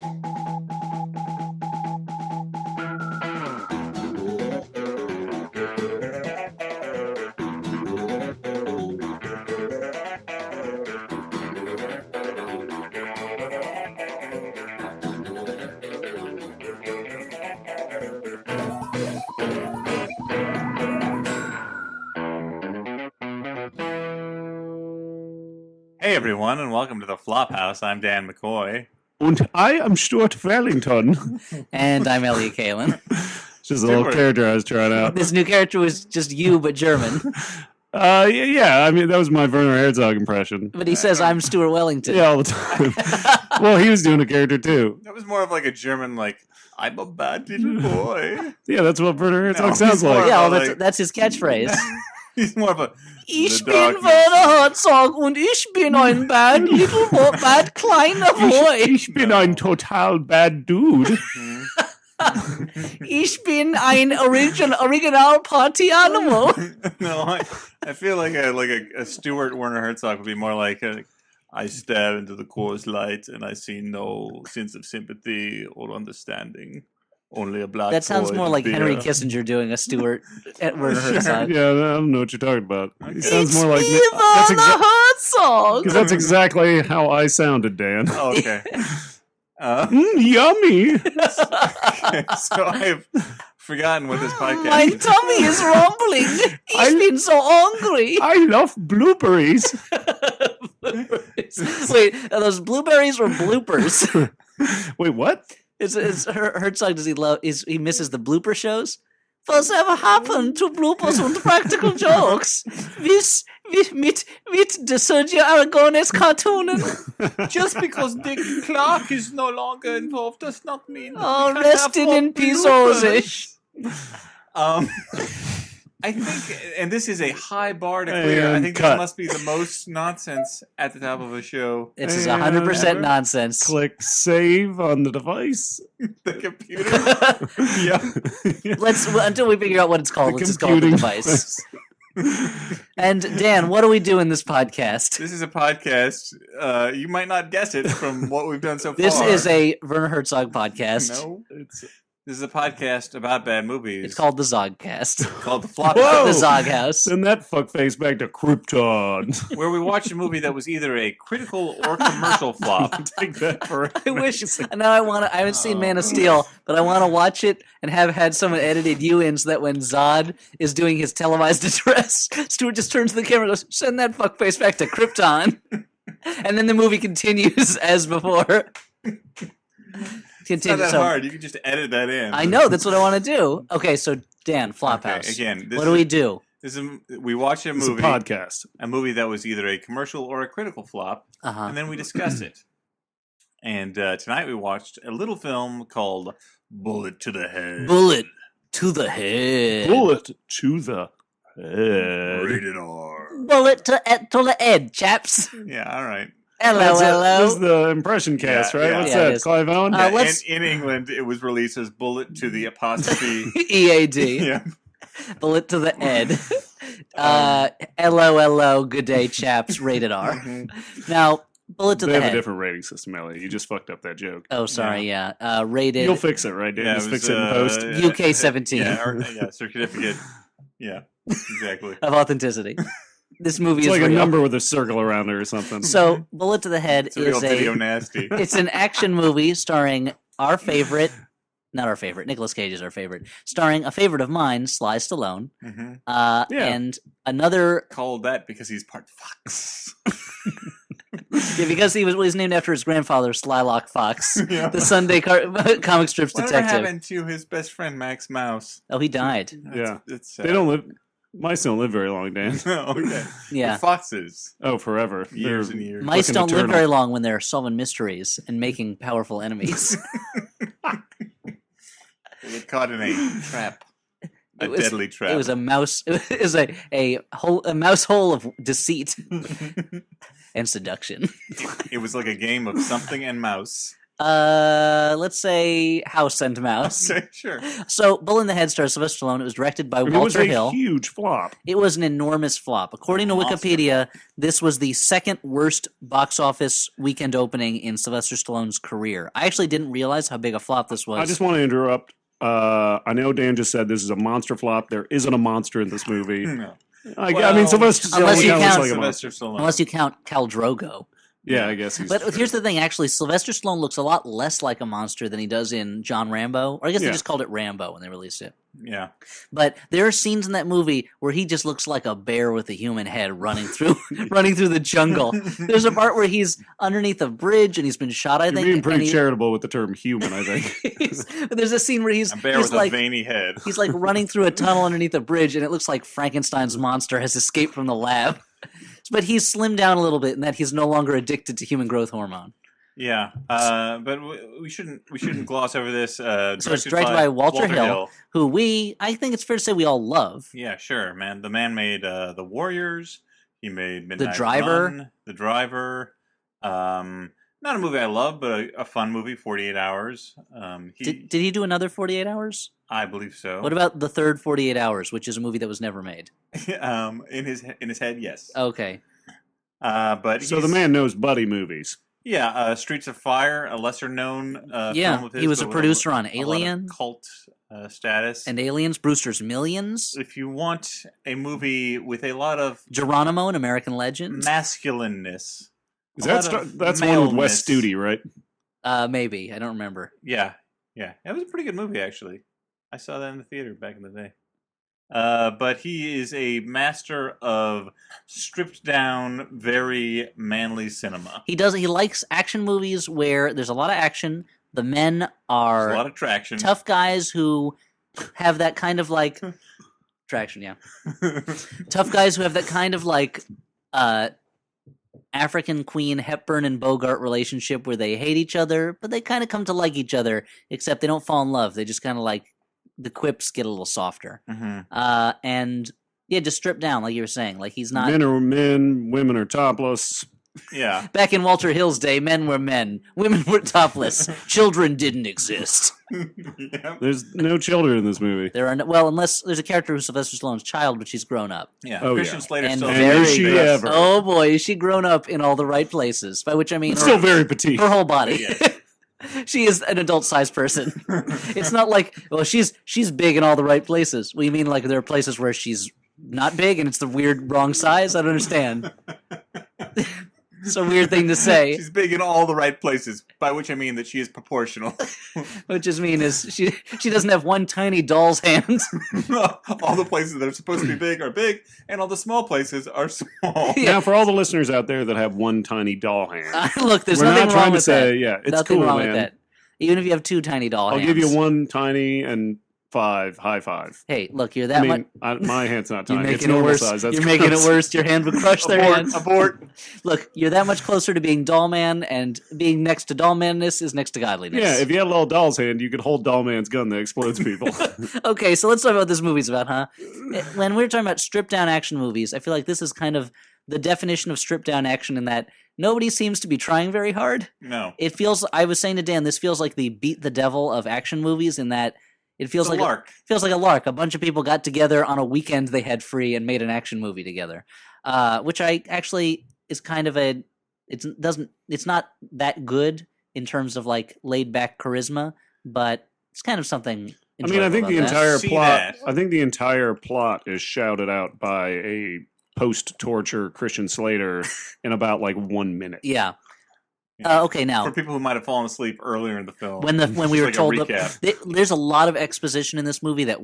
Hey everyone, and welcome to the Flophouse. I'm Dan McCoy. Und I am Stuart Wellington. And I'm Elliot Kalin. Just a little character I was trying out. This new character was just you, but German. Yeah, I mean, that was my Werner Herzog impression. But he says, I'm Stuart Wellington. Yeah, all the time. Well, he was doing a character too. That was more of like a German, like, I'm a bad little boy. Yeah, that's what Werner Herzog No, sounds he's more like. Yeah, well, like- that's his catchphrase. He's more of a... Ich The bin dog Werner Herzog und ich bin ein bad little bad kleiner boy. Ich bin ein total bad dude. Ich bin ein original party animal. No, I feel like a Stuart Werner Herzog would be more like I stare into the Coors Light and I see no sense of sympathy or understanding. Only a black That sounds boy more to like be Henry a- Kissinger doing a Stuart Werner Sure. Herzog. Yeah, I don't know what you're talking about. He Okay. sounds It's more like me, that's Werner Herzog. because that's exactly how I sounded, Dan. Oh, okay. Yummy. So I've forgotten what this podcast My is. tummy is rumbling. Ich bin so hungry. I love blueberries. Wait, are those blueberries or bloopers? Wait, what? Is Herzog, does he love? He misses the blooper shows? Whatever happened to bloopers and practical jokes? Mit the Sergio Aragones cartooning? Just because Dick Clark is no longer involved does not mean that Oh, we can't have resting more in peace, bloopers. Ozzy. I think, and this is a high bar to clear. I And think cut. this must be the most nonsense at the top of a show. This is And 100% nonsense. Click save on the device. The computer. Yeah. Let's until we figure out what it's called. The Let's just call it the computing device. And Dan, what do we do in this podcast? This is a podcast. You might not guess it from what we've done so far. This is a Werner Herzog podcast. No. This is a podcast about bad movies. It's called the Zogcast. called The Flop Whoa! House, The Zoghouse. Send that fuckface back to Krypton. where we watch a movie that was either a critical or commercial flop. Take that for I wish. Now I haven't seen Man of Steel, but I want to watch it and have had someone edited you in so that when Zod is doing his televised address, Stuart just turns to the camera and goes, "Send that fuckface back to Krypton," and then the movie continues as before. It's not that hard. You can just edit that in. I know that's what I want to do. Okay, so Dan, Okay, Flophouse. again, What do we do? we watch a It's a movie, podcast. a movie that was either a commercial or a critical flop, Uh-huh. and then we discuss it. And tonight we watched a little film called Bullet to the Head. Bullet to the head. Bullet to the head. Rated R. Bullet to the head, chaps. Yeah, all right. Hello, This hello. is the impression cast, Yeah, right? yeah. What's Yeah, it that? is. Clive Owen? Yeah, let's- in England, it was released as Bullet to the apostrophe. EAD. Yeah. Bullet to the head. LOLO, good day, chaps, rated R. Now, bullet to They the have a head. different rating system, Elliot. You just fucked up that joke. Oh, sorry, yeah. Rated You'll fix it, right, Dan? Yeah, Just it fix was, it in post. UK 17 Yeah, certificate. Yeah, exactly. of authenticity. This movie It's is like a real. number with a circle around it or something. So, Bullet to the Head It's a real is video nasty. it's an action movie starring our favorite, not our favorite, Nicolas Cage is our favorite, starring a favorite of mine, Sly Stallone, hmm Yeah. and another, Called that because he's part fox. yeah, because he's named after his grandfather, Slylock Fox, Yeah. the Sunday comic strips Whatever detective. happened to his best friend Max Mouse? Oh, he died. Yeah. It's They don't live. Mice don't live very long, Dan. okay. Yeah. The foxes, Oh, years forever. They're- and years. Mice Looking don't live eternal. very long when they're solving mysteries and making powerful enemies. They get caught in a trap, a It was- deadly trap. It was a mouse. It was a mouse hole of deceit and seduction. It was like a game of something and mouse. Let's say House and Mouse. Okay, sure. So, Bull in the Head stars Sylvester Stallone. It was directed by I mean, Walter it was a Hill. huge flop. It was an enormous flop. According to Monster Wikipedia, this was the second worst box office weekend opening in Sylvester Stallone's career. I actually didn't realize how big a flop this was. I just want to interrupt. I know Dan just said this is a monster flop. There isn't a monster in this movie. No. I Well, mean, Sylvester unless Stallone you looks count like a monster. Sylvester Stallone. Unless you count Khal Drogo. Yeah, I guess he's. But here's the thing, actually, Sylvester Stallone looks a lot less like a monster than he does in John Rambo. Or I guess they Yeah. just called it Rambo when they released it. Yeah. But there are scenes in that movie where he just looks like a bear with a human head running through running through the jungle. There's a part where he's underneath a bridge and he's been shot, I You're think. being and pretty he- charitable with the term human, I think. there's a scene where he's A bear he's with like a veiny head. he's like running through a tunnel underneath a bridge, and it looks like Frankenstein's monster has escaped from the lab. But he's slimmed down a little bit, in that he's no longer addicted to human growth hormone. Yeah, but we shouldn't gloss over this. So it's directed by Walter Hill, who I think it's fair to say we all love. Yeah, sure, man. The man made The Warriors. He made Midnight Driver. Run, The Driver. Not a movie I love, but a fun movie. 48 Hours. Did he do another 48 Hours? I believe so. What about the third 48 Hours, which is a movie that was never made? in his head, yes. Okay. But So the man knows buddy movies. Yeah, Streets of Fire, a lesser known film of his. He was but a with producer on a lot of Alien cult status. and Aliens, Brewster's Millions, If you want a movie with a lot of Geronimo, an American Legend. masculineness, Is a that lot of that's one with Wes maleness. Studi, right? Maybe. I don't remember. Yeah, it was a pretty good movie actually. I saw that in the theater back in the day. But he is a master of stripped down, very manly cinema. He likes action movies where there's a lot of action. The men There's are a lot of traction. tough guys who have that kind of like traction, yeah. Tough guys who have that kind of like African Queen Hepburn and Bogart relationship where they hate each other, but they kind of come to like each other, except they don't fall in love. They just kind of like the quips get a little softer. Mhm. And yeah, just stripped down, like you were saying. Like he's not. Men are men, women are topless. Yeah. Back in Walter Hill's day, men were men, women were topless, children didn't exist. Yeah. There's no children in this movie. There are no, unless there's a character who's Sylvester Stallone's child, but she's grown up. Yeah. Oh, Christian yeah. Slater And still very is she good. ever. Oh boy, is she grown up in all the right places? By which I mean Still very petite. her whole body. Yeah. She is an adult-sized person. It's not like, well, she's big in all the right places. Well, you mean like there are places where she's not big and it's the weird wrong size? I don't understand. It's a weird thing to say. She's big in all the right places, by which I mean that she is proportional. Which is mean is she doesn't have one tiny doll's hand. All the places that are supposed to be big are big, and all the small places are small. Yeah. Now, for all the listeners out there that have one tiny doll hand, Look, there's we're nothing not wrong trying to with say, that. yeah, it's Nothing cool, wrong man. with that. Even if you have two tiny doll I'll hands. give you one tiny and 5 high five. Hey, look, you're that I much. mean, my hand's not You're tiny. It's making it normal worse. size. That's You're making it gross. worse. Your hand would crush their hand. Abort. Look, you're that much closer to being doll man, and being next to doll manness is next to godliness. Yeah, if you had a little doll's hand, you could hold Doll Man's gun that explodes people. Okay, so let's talk about what this movie's about, huh? When we're talking about stripped down action movies, I feel like this is kind of the definition of stripped down action in that nobody seems to be trying very hard. No. It feels, I was saying to Dan, this feels like the beat the devil of action movies in that it feels It's a like lark. feels like a lark. A bunch of people got together on a weekend they had free and made an action movie together, which I actually is kind of it's not that good in terms of like laid back charisma, but it's kind of something. I mean, I think the enjoyable about that. entire See plot. that. I think the entire plot is shouted out by a post-torture Christian Slater in about like 1 minute. Yeah. Yeah. Okay, now For people who might have fallen asleep earlier in the film. when we Just were like a told recap. there's a lot of exposition in this movie that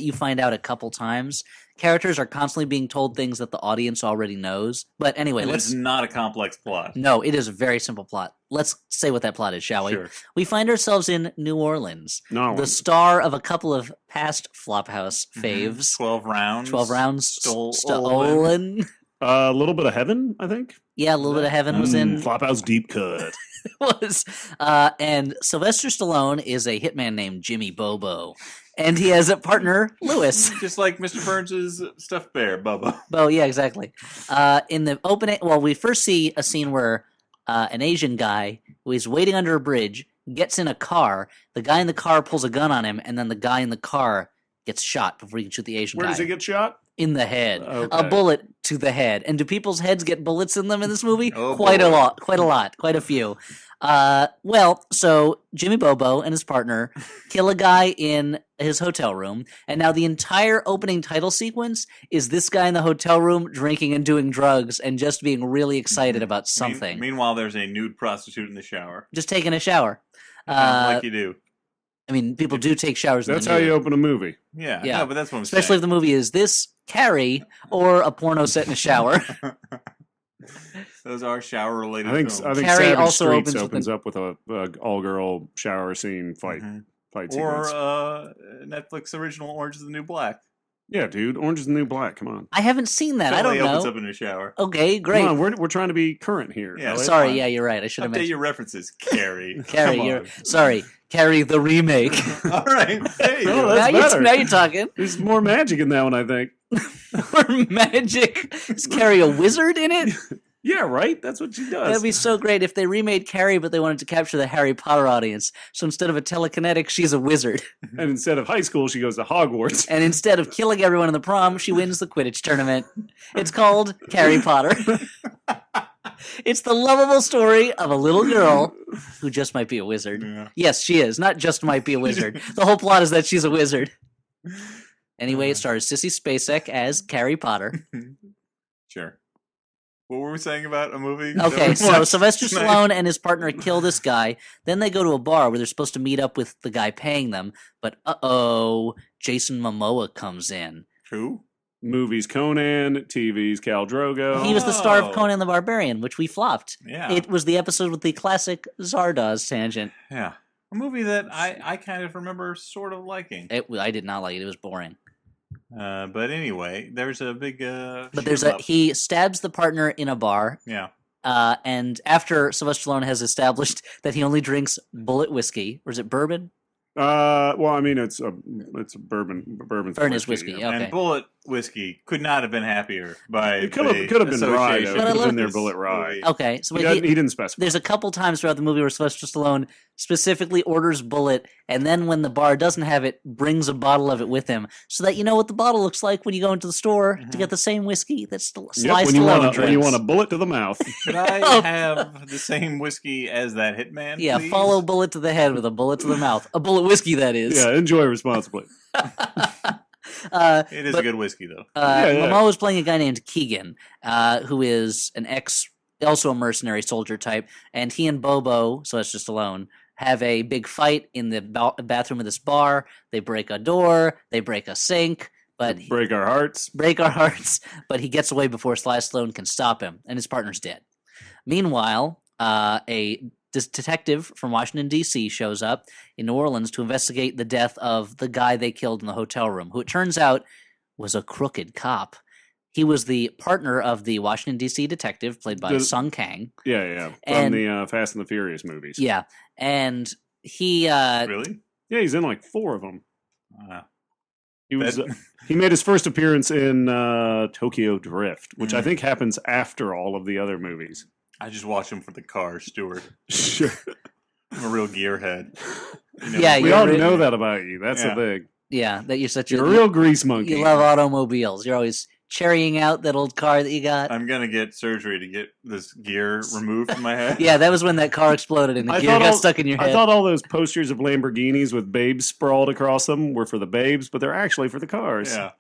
you find out a couple times. Characters are constantly being told things that the audience already knows. But anyway, It's not a complex plot. no, it is a very simple plot. Let's say what that plot is, shall we? Sure. We find ourselves in New Orleans, No, the star of a couple of past Flophouse Mhm. faves. 12 rounds. 12 rounds Stolen. stolen. a little bit of heaven, I think. Yeah, a little bit of heaven was in. Flophouse deep cut. Was and Sylvester Stallone is a hitman named Jimmy Bobo, and he has a partner Lewis. Just like Mr. Burns' stuffed bear, Bubba. Oh yeah, exactly. In the opening, well, we first see a scene where an Asian guy who is waiting under a bridge gets in a car. The guy in the car pulls a gun on him, and then the guy in the car gets shot before he can shoot the Asian Where guy. does he get shot? In the head. Okay. A bullet to the head. And do people's heads get bullets in them in this movie? Oh, quite boy. a lot. Quite a few. Well, so Jimmy Bobo and his partner kill a guy in his hotel room, and now the entire opening title sequence is this guy in the hotel room drinking and doing drugs and just being really excited about something. Meanwhile, there's a nude prostitute in the shower. Just taking a shower. Like you do. I mean, people do take showers in That's the how nude. you open a movie. Yeah, Yeah. No, but that's what I'm Especially if the movie is this, Carrie, or a porno set in a shower. Those are shower-related I think films. Carrie Savage also Streets opens with opens up with a all-girl shower scene fight Mhm. fight Or sequence. Netflix original Orange is the New Black. Yeah, dude, Orange is the New Black. Come on, I haven't seen that. I Totally don't opens know. up in a shower. Okay, great. Come on, we're trying to be current here. Yeah, Elliot. Sorry, fine. yeah, you're right. I should have Update mentioned your references, Carrie. Carrie. Come You're on. sorry, Carrie the remake. All right. There you No, go. that's now, better. now you're talking. There's more magic in that one, I think. Or magic. Is Carrie a wizard in it? Yeah, right. That's what she does. That'd be so great if they remade Carrie, but they wanted to capture the Harry Potter audience. So instead of a telekinetic, she's a wizard. And instead of high school, she goes to Hogwarts. And instead of killing everyone in the prom, she wins the Quidditch tournament. It's called Carrie Potter. It's the lovable story of a little girl who just might be a wizard. Yeah. Yes, she is. Not just might be a wizard. The whole plot is that she's a wizard. Anyway, it stars Sissy Spacek as Carrie Potter. Sure. What were we saying about a movie? that Okay, we so watched Sylvester tonight? Stallone and his partner kill this guy. Then they go to a bar where they're supposed to meet up with the guy paying them. But Jason Momoa comes in. Who? Movies Conan, TV's Khal Drogo. He was the star of Oh. Conan the Barbarian, which we flopped. Yeah. It was the episode with the classic Zardoz tangent. Yeah. A movie that I kind of remember sort of liking. I did not like it. It was boring. But anyway, there's a big. But there's shoot-up. he stabs the partner in a bar. Yeah. And after Sylvester Stallone has established that he only drinks bullet whiskey, or is it bourbon? Well, I mean, it's a bourbon. Bourbon's Burn is whiskey. yeah. Okay. And Bullet Whiskey could not have been happier by. It could have been rye. association Though. It could have with been their this Bullet Rye. movie. Okay, so He but didn't specify. there's a couple times throughout the movie where Sylvester Stallone specifically orders Bullet, and then when the bar doesn't have it, brings a bottle of it with him, so that you know what the bottle looks like when you go into the store to get the same whiskey that Sly Yep, Stallone when you drinks. want a bullet to the mouth. Could I have the same whiskey as that hitman? Yeah, please? follow bullet to the head with a bullet to the mouth. A bullet whiskey, that is. Yeah, enjoy responsibly. It is but- a good whiskey though. Yeah. Momoa is playing a guy named Keegan, who is an also a mercenary soldier type, and he and Bobo, Sylvester Stallone, have a big fight in the bathroom of this bar. They break a door, they break a sink, but Break our hearts. break our hearts. But he gets away before Sly Stallone can stop him, and his partner's dead. Meanwhile, this detective from Washington, D.C. shows up in New Orleans to investigate the death of the guy they killed in the hotel room, who it turns out was a crooked cop. He was the partner of the Washington, D.C. detective, played by The- Sung Kang. Yeah. From And- the Fast and the Furious movies. Yeah. And he, Really? Yeah, he's in like 4 of them. He was. That- He made his first appearance in Tokyo Drift, which I Mm. think happens after all of the other movies. I just watch him for the car, Stuart. Sure. I'm a real gearhead. You know, Yeah, We you're all really- know that about you. That's Yeah. the thing. yeah, that you're such You're a real grease monkey. you love automobiles. You're always cherrying out that old car that you got. I'm gonna get surgery to get this gear removed from my head. Yeah, that was when that car exploded and the I gear thought got all- stuck in your head. I thought all those posters of Lamborghinis with babes sprawled across them were for the babes, but they're actually for the cars. Yeah.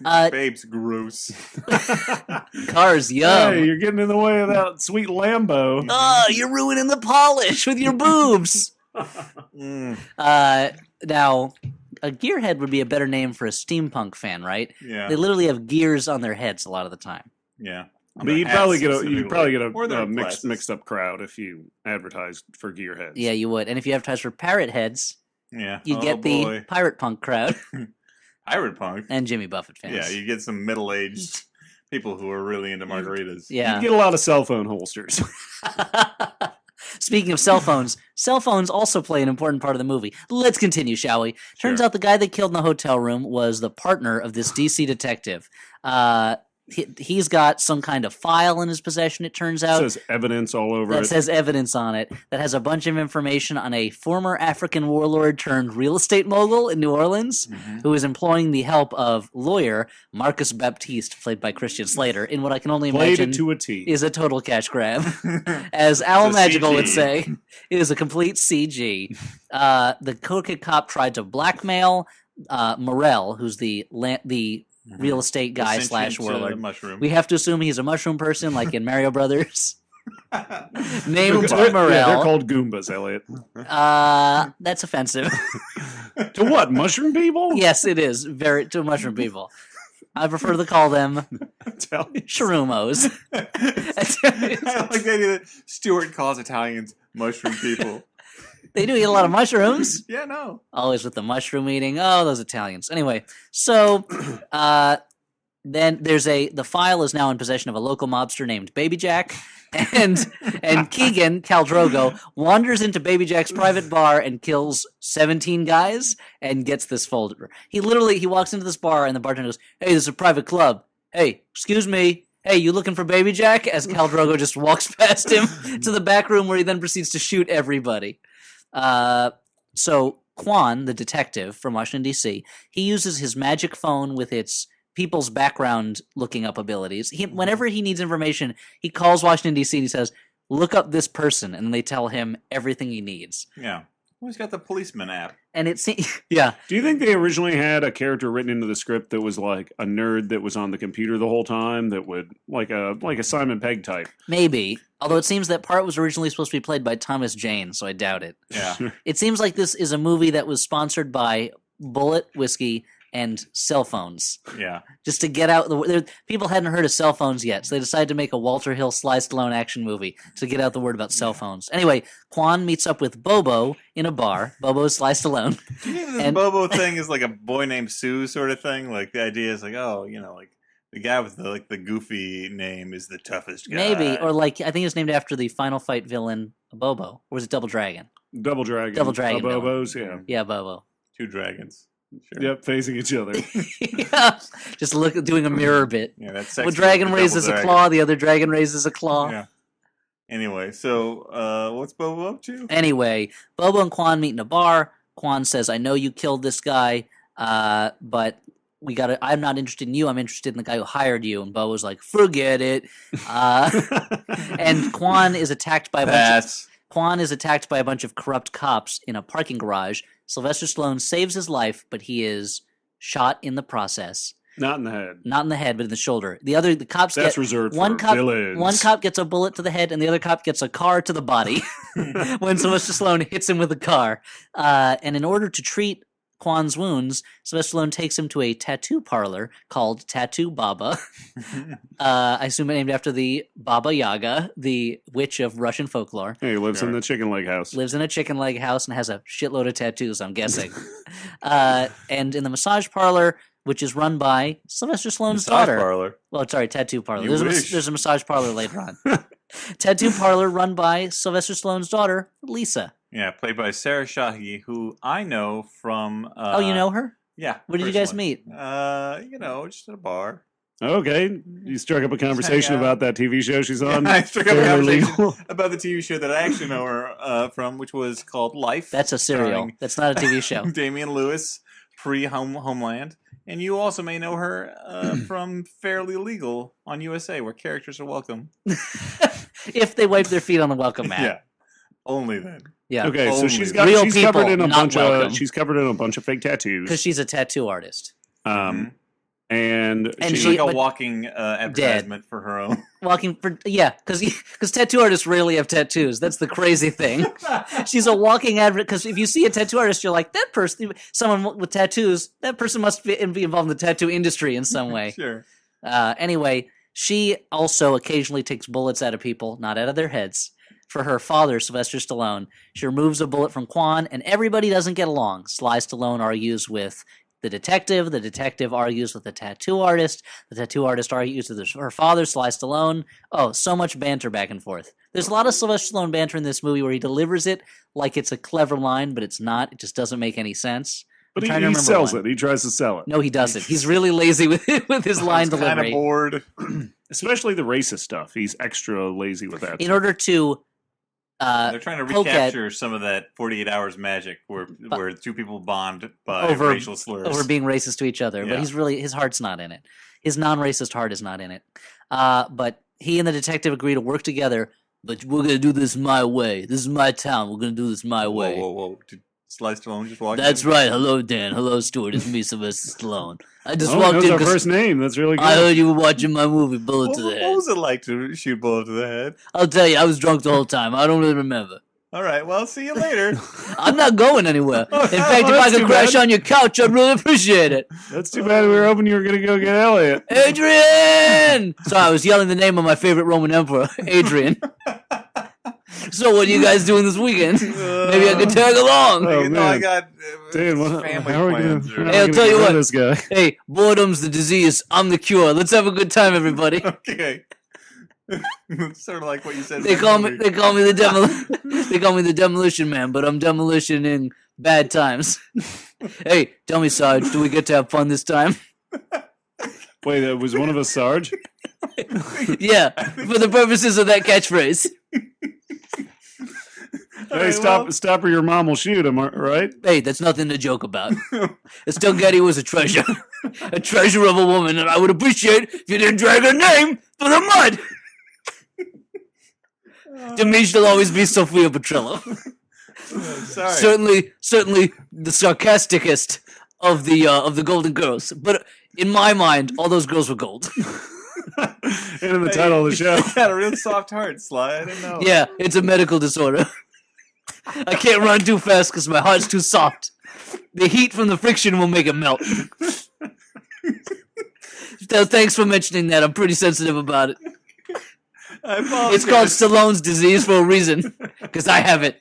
Uh, Babe's gross. Cars, yum. Hey, you're getting in the way of that sweet Lambo. Oh, you're ruining the polish with your boobs. Mm, Now, a gearhead would be a better name for a steampunk fan, right? yeah. They literally have gears on their heads a lot of the time. Yeah. But you'd probably get Or a their mixed glasses. up crowd if you advertised for gearheads. Yeah, you would. And if you advertise for parrot heads, Yeah. you Oh, get the boy. pirate punk crowd Pirate Punk. and Jimmy Buffett fans. Yeah, you get some middle-aged people who are really into margaritas. Yeah. You get a lot of cell phone holsters. Speaking of cell phones also play an important part of the movie. Let's continue, shall we? Turns Sure. out the guy they killed in the hotel room was the partner of this DC detective. he's got some kind of file in his possession, it turns It out. says evidence all over That it. says evidence on it that has a bunch of information on a former African warlord turned real estate mogul in New Orleans Mhm. who is employing the help of lawyer Marcus Baptiste, played by Christian Slater, in what I can only Played imagine it to a T. is a total cash grab. As Al It's a Magical would CG. say, it is a complete CG. The crooked cop tried to blackmail Morel, who's the real estate The guy sentient, slash warlord. mushroom. We have to assume he's a mushroom person, like in Mario Brothers. Name Yeah, to Morel. they're called Goombas, Elliot. That's offensive. To what? Mushroom people? Yes, it is. Very to mushroom people. I prefer to call them Italian. sharumos. I like the idea that Stuart calls Italians mushroom people. They do eat a lot of mushrooms. Yeah, no. Always with the mushroom eating. Oh, those Italians. Anyway, so then the file is now in possession of a local mobster named Baby Jack, and Keegan Khal Drogo wanders into Baby Jack's private bar and kills 17 guys and gets this folder. He walks into this bar and the bartender goes, "Hey, this is a private club. Hey, excuse me. Hey, you looking for Baby Jack?" As Khal Drogo just walks past him to the back room where he then proceeds to shoot everybody. So Quan, the detective from Washington, D.C., he uses his magic phone with its people's background looking up abilities. Whenever he needs information, he calls Washington, D.C. and he says, "Look up this person," and they tell him everything he needs. Yeah. Well, he's got the policeman app. And it seems, yeah, Do you think they originally had a character written into the script that was like a nerd that was on the computer the whole time that would like a Simon Pegg type? maybe. Although it seems that part was originally supposed to be played by Thomas Jane, so I doubt it. Yeah. It seems like this is a movie that was sponsored by Bullet, whiskey, and cell phones. Yeah. Just to get out people hadn't heard of cell phones yet, so they decided to make a Walter Hill Sly Stallone action movie to get out the word about cell phones. Anyway, Quan meets up with Bobo in a bar. Bobo's Sly Stallone. Do you think this And- Bobo thing is like a boy named Sue sort of thing? Like the idea is like, oh, like the guy with the goofy name is the toughest guy. Maybe, or like I think it's named after the Final Fight villain Bobo, or was it Double Dragon? Double Dragon. Double Dragon Bobos, yeah. Yeah, Bobo. Two dragons. Sure. Yep, facing each other. Yeah. Just doing a mirror bit. Yeah, that's One sexy. dragon The raises double a dragon. claw, the other dragon raises a claw. Yeah. Anyway, so what's Bobo up to? Anyway, Bobo and Quan meet in a bar. Quan says, "I know you killed this guy, but I'm not interested in you. I'm interested in the guy who hired you." And Bobo's like, "Forget it." And Quan is attacked by a bunch of corrupt cops in a parking garage. Sylvester Stallone saves his life, but he is shot in the process. Not in the head. Not in the head, but in the shoulder. The cops That's get reserved one for cop. villains. One cop gets a bullet to the head, and the other cop gets a car to the body when Sylvester Stallone hits him with a car. And in order to treat Quan's wounds, Sylvester Stallone takes him to a tattoo parlor called Tattoo Baba. I assume named after the Baba Yaga, the witch of Russian folklore. Hey, he lives in Sure. the chicken leg house. Lives in a chicken leg house and has a shitload of tattoos, I'm guessing. And in the massage parlor, which is run by Sylvester Stallone's Massage daughter. parlor. Well, sorry, tattoo parlor. You There's wish. there's a massage parlor later on. Tattoo parlor run by Sylvester Stallone's daughter, Lisa. Yeah, played by Sarah Shahi, who I know from. Oh, you know her? Yeah. Where did you guys personally. meet? Just at a bar. Okay, you struck up a conversation out. about that TV show she's on. I struck up a Fairly conversation legal. about the TV show that I actually know her from, which was called Life. That's a serial. starring That's not a TV show. Damian Lewis, pre-Homeland. And you also may know her from Fairly Legal on USA, where characters are welcome. If they wipe their feet on the welcome mat. Yeah. Only then. Yeah. Okay, so Only she's the- got Real she's covered people, in a not bunch welcome. of fake Because tattoos. she's a tattoo artist. Um, and And She's she, like but- a walking advertisement for her own. Walking for because tattoo artists rarely have tattoos. That's the crazy thing. She's a walking advert. Because if you see a tattoo artist, you're like, that person, someone with tattoos, that person must be involved in the tattoo industry in some way. Sure. Anyway, she also occasionally takes bullets out of people, not out of their heads. For her father, Sylvester Stallone, she removes a bullet from Quan, and everybody doesn't get along. Sly Stallone argues with the detective argues with the tattoo artist argues with her father, Sly Stallone. Oh, so much banter back and forth. There's a lot of Sylvester Stallone banter in this movie where he delivers it like it's a clever line, but it's not. It just doesn't make any sense. But trying to he remember sells one. it. He tries to sell it. No, he doesn't. He's really lazy with his line Kind of delivery. bored. Especially the racist stuff. He's extra lazy with that. In order to They're trying to poke at- recapture some of that 48 Hours magic where two people bond by Over- racial slurs. over being racist to each other, but Yeah. his heart's not in it. His non-racist heart is not in it. But he and the detective agree to work together. But we're gonna do this my way. This is my town. We're gonna do this my way. Whoa. Did Sly Stallone just walk That's in? right. Hello, Dan. Hello, Stuart. It's me, Sylvester Stallone. I just Oh, walked knows in our because first name. That's really good. I heard you were watching my movie, Bullet to the What Head. was it like to shoot bullet to the head? I'll tell you, I was drunk the whole time. I don't really remember. All right, well, see you later. I'm not going anywhere. In fact, if I that's could too crash bad. on your couch, I'd really appreciate it. That's too bad. We were hoping you were going to go get Elliot. Adrian! Sorry, I was yelling the name of my favorite Roman emperor, Adrian. So, what are you guys doing this weekend? Maybe I could tag along. Oh, You know, I man. got Dan, family how are we going plans. to Hey, I'll tell you what. this guy? Hey, boredom's the disease. I'm the cure. Let's have a good time, everybody. Okay. It's sort of like what you said. They in the call me. movie. They call me they call me the demolition man, but I'm demolition in bad times. Hey, tell me, Sarge, do we get to have fun this time? Wait, was one of us Sarge? Yeah, for the purposes of that catchphrase. Hey, right, stop or your mom will shoot him, right? Hey, that's nothing to joke about. Estelle Getty was a treasure. A treasure of a woman, and I would appreciate if you didn't drag her name through the mud. To me, she'll always be Sophia Petrillo. Sorry. Certainly the sarcasticest of the Golden Girls. But in my mind, all those girls were gold. And in the title of the show. You got a real soft heart, Sly. I didn't know. Yeah, it's a medical disorder. I can't run too fast because my heart's too soft. The heat from the friction will make it melt. So thanks for mentioning that. I'm pretty sensitive about it. I apologize. It's called Stallone's disease for a reason, because I have it.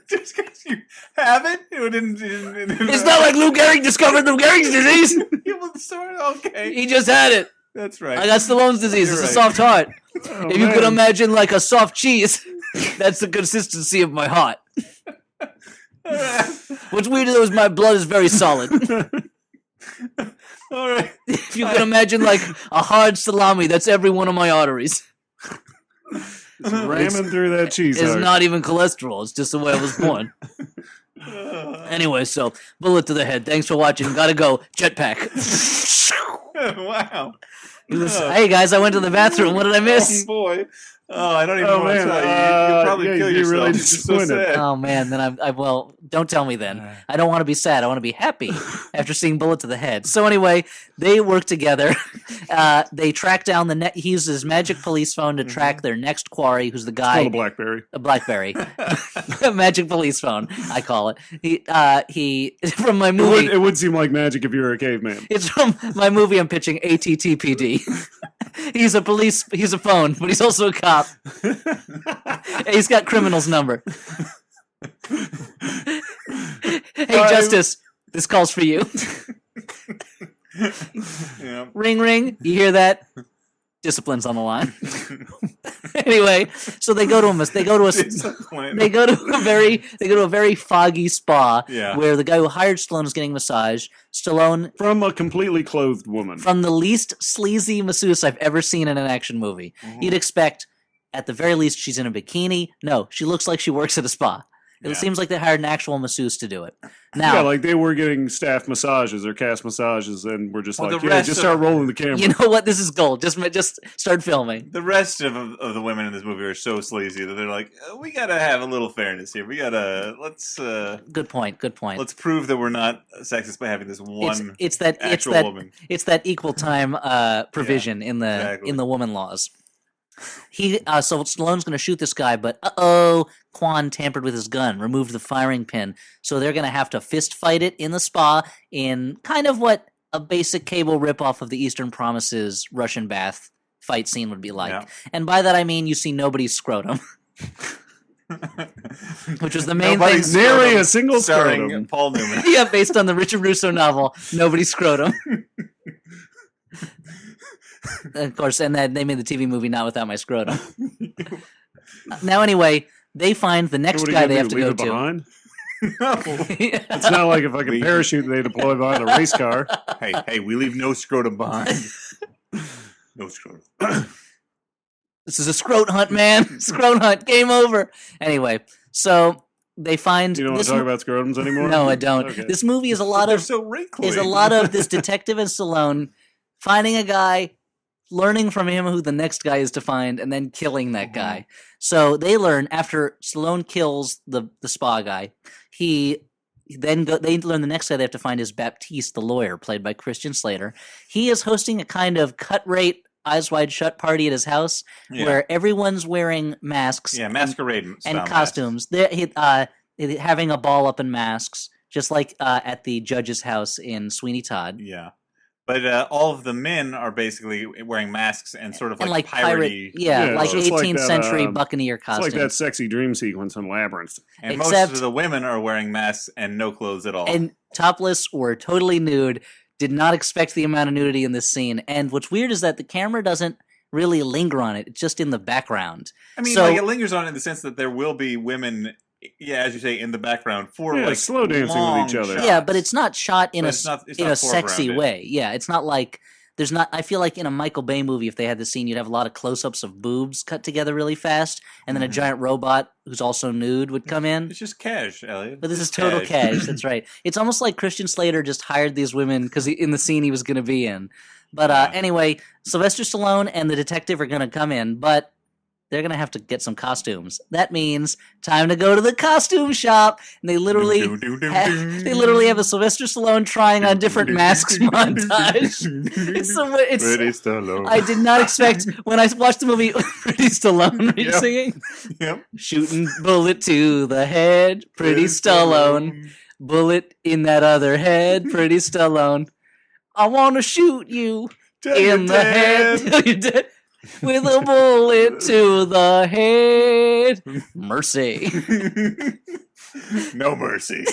Just because you have it? It didn't It's not like Lou Gehrig discovered Lou Gehrig's disease. Okay. He just had it. That's right. I got Stallone's disease. You're It's a right. soft heart. Oh, If you could man. imagine like a soft cheese, that's the consistency of my heart. What's weird though is my blood is very solid. All right. If you could imagine like a hard salami, that's every one of my arteries. Just ramming through that cheese. It's heart. not even cholesterol. It's just the way I was born. Anyway, so bullet to the head. Thanks for watching. Gotta go. Jetpack. Wow. He was, hey guys, I went to the bathroom. What did I Oh miss? boy. Oh, I don't even Oh, want to man, tell you. You'll probably yeah, kill you'd be yourself. really It's just so disappointed. sad. Oh man, then I well, don't tell me then. I don't want to be sad. I want to be happy after seeing bullet to the head. So anyway, they work together. They track down he uses his magic police phone to track their next quarry, who's the It's called guy. a BlackBerry. A BlackBerry, magic police phone. I call it. He from my movie. It would seem like magic if you were a caveman. It's from my movie. I'm pitching ATTPD. He's a police. He's a phone, but he's also a cop. He's got criminal's number. Hey, Justice, this calls for you. Yeah. Ring, ring. You hear that? Discipline's on the line. Anyway, so they go to a they go to a very foggy spa Yeah. where the guy who hired Stallone is getting a massage. Stallone, From a completely clothed woman. from the least sleazy masseuse I've ever seen in an action movie. You'd expect, at the very least, she's in a bikini. No, she looks like she works at a spa. It Yeah. seems like they hired an actual masseuse to do it. Yeah, Now, like they were getting staff massages or cast massages, and we're just Well, like, the yeah, rest just of- start rolling the camera. you know what? This is gold. Just start filming. The rest of the women in this movie are so sleazy that they're like, we gotta have a little fairness here. We gotta Good point. Good point. let's prove that we're not sexist by having this one it's that actual woman. It's that equal time provision in the exactly. woman laws. So Stallone's going to shoot this guy, but Quan tampered with his gun, removed the firing pin, so they're going to have to fist fight it in the spa in kind of what a basic Cable ripoff of the Eastern Promises Russian bath fight scene would be like. Yeah. And by that I mean you see nobody's scrotum, which was the main Nobody's thing. Nary Scrotum, a single starring scrotum. Paul Newman. Yeah, based on the Richard Russo novel, Nobody's Scrotum. Of course, and then they made the TV movie Not Without My Scrotum. Now, anyway, they find the next What are you guy gonna they do, have to leave go it to. behind? No. It's not like a fucking We- parachute they deploy behind a race car. Hey, we leave no scrotum behind. No scrotum. This is a scrote hunt, man. Scrote hunt. Game over. Anyway, so they find You don't want this to talk about scrotums anymore? No, I don't. Okay. This movie is a lot They're of so wrinkly. this detective and Stallone finding a guy, learning from him who the next guy is to find, and then killing that guy. So they learn after Stallone kills the spa guy, they learn the next guy they have to find is Baptiste, the lawyer, played by Christian Slater. He is hosting a kind of cut rate, eyes wide shut party at his house where everyone's wearing masks. Yeah, masquerade and style costumes. They're having a ball up in masks, just like at the judge's house in Sweeney Todd. masks. Yeah. But all of the men are basically wearing masks and sort of And like piratey. yeah, Yeah, like so it's like 18th that, century it's buccaneer It's costumes. like that sexy dream sequence in Labyrinth. And Except- most of the women are wearing masks and no clothes at all. And topless or totally nude. Did not expect the amount of nudity in this scene. And what's weird is that the camera doesn't really linger on it. It's just in the background. I mean, so- like it lingers on in the sense that there will be women, as you say, in the background for Yeah, like slow dancing with long each other. shots. Yeah, but it's not shot in But a it's not- it's in not a sexy foregrounded. way. Yeah, it's not like there's not. I feel like in a Michael Bay movie, if they had the scene, you'd have a lot of close-ups of boobs cut together really fast, and then a Mhm. giant robot who's also nude would come in. It's just cash, Elliot. But this is It's total cash. That's right. It's almost like Christian Slater just hired these women because in the scene he was going to be in. But Yeah. anyway, Sylvester Stallone and the detective are going to come in, but they're going to have to get some costumes. That means time to go to the costume shop, and they literally have a Sylvester Stallone trying on different masks montage. It's Pretty Stallone. I did not expect when I watched the movie Pretty Stallone. Are you Yep. singing? Yep. Shooting bullet to the head, Pretty Stallone. Bullet in that other head, Pretty Stallone. I want to shoot you Till in you're the head dead. till you're dead. With a bullet to the head. Mercy. No mercy.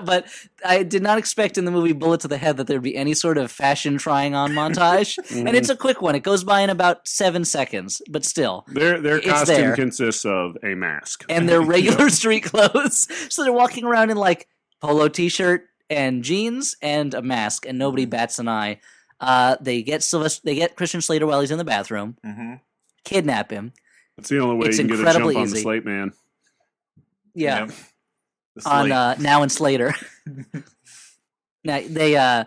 But I did not expect in the movie Bullet to the Head that there'd be any sort of fashion trying on montage. And it's a quick one. It goes by in about 7 seconds, but still. Their It's costume there. consists of a mask. And they're regular street clothes. So they're walking around in like polo t-shirt and jeans and a mask, and nobody bats an eye. They get Christian Slater while he's in the bathroom, hmm kidnap him. That's the only way It's you can get a incredibly jump on the easy. Slate Man. Yeah. Yep. The On slate. Now and Slater. Now they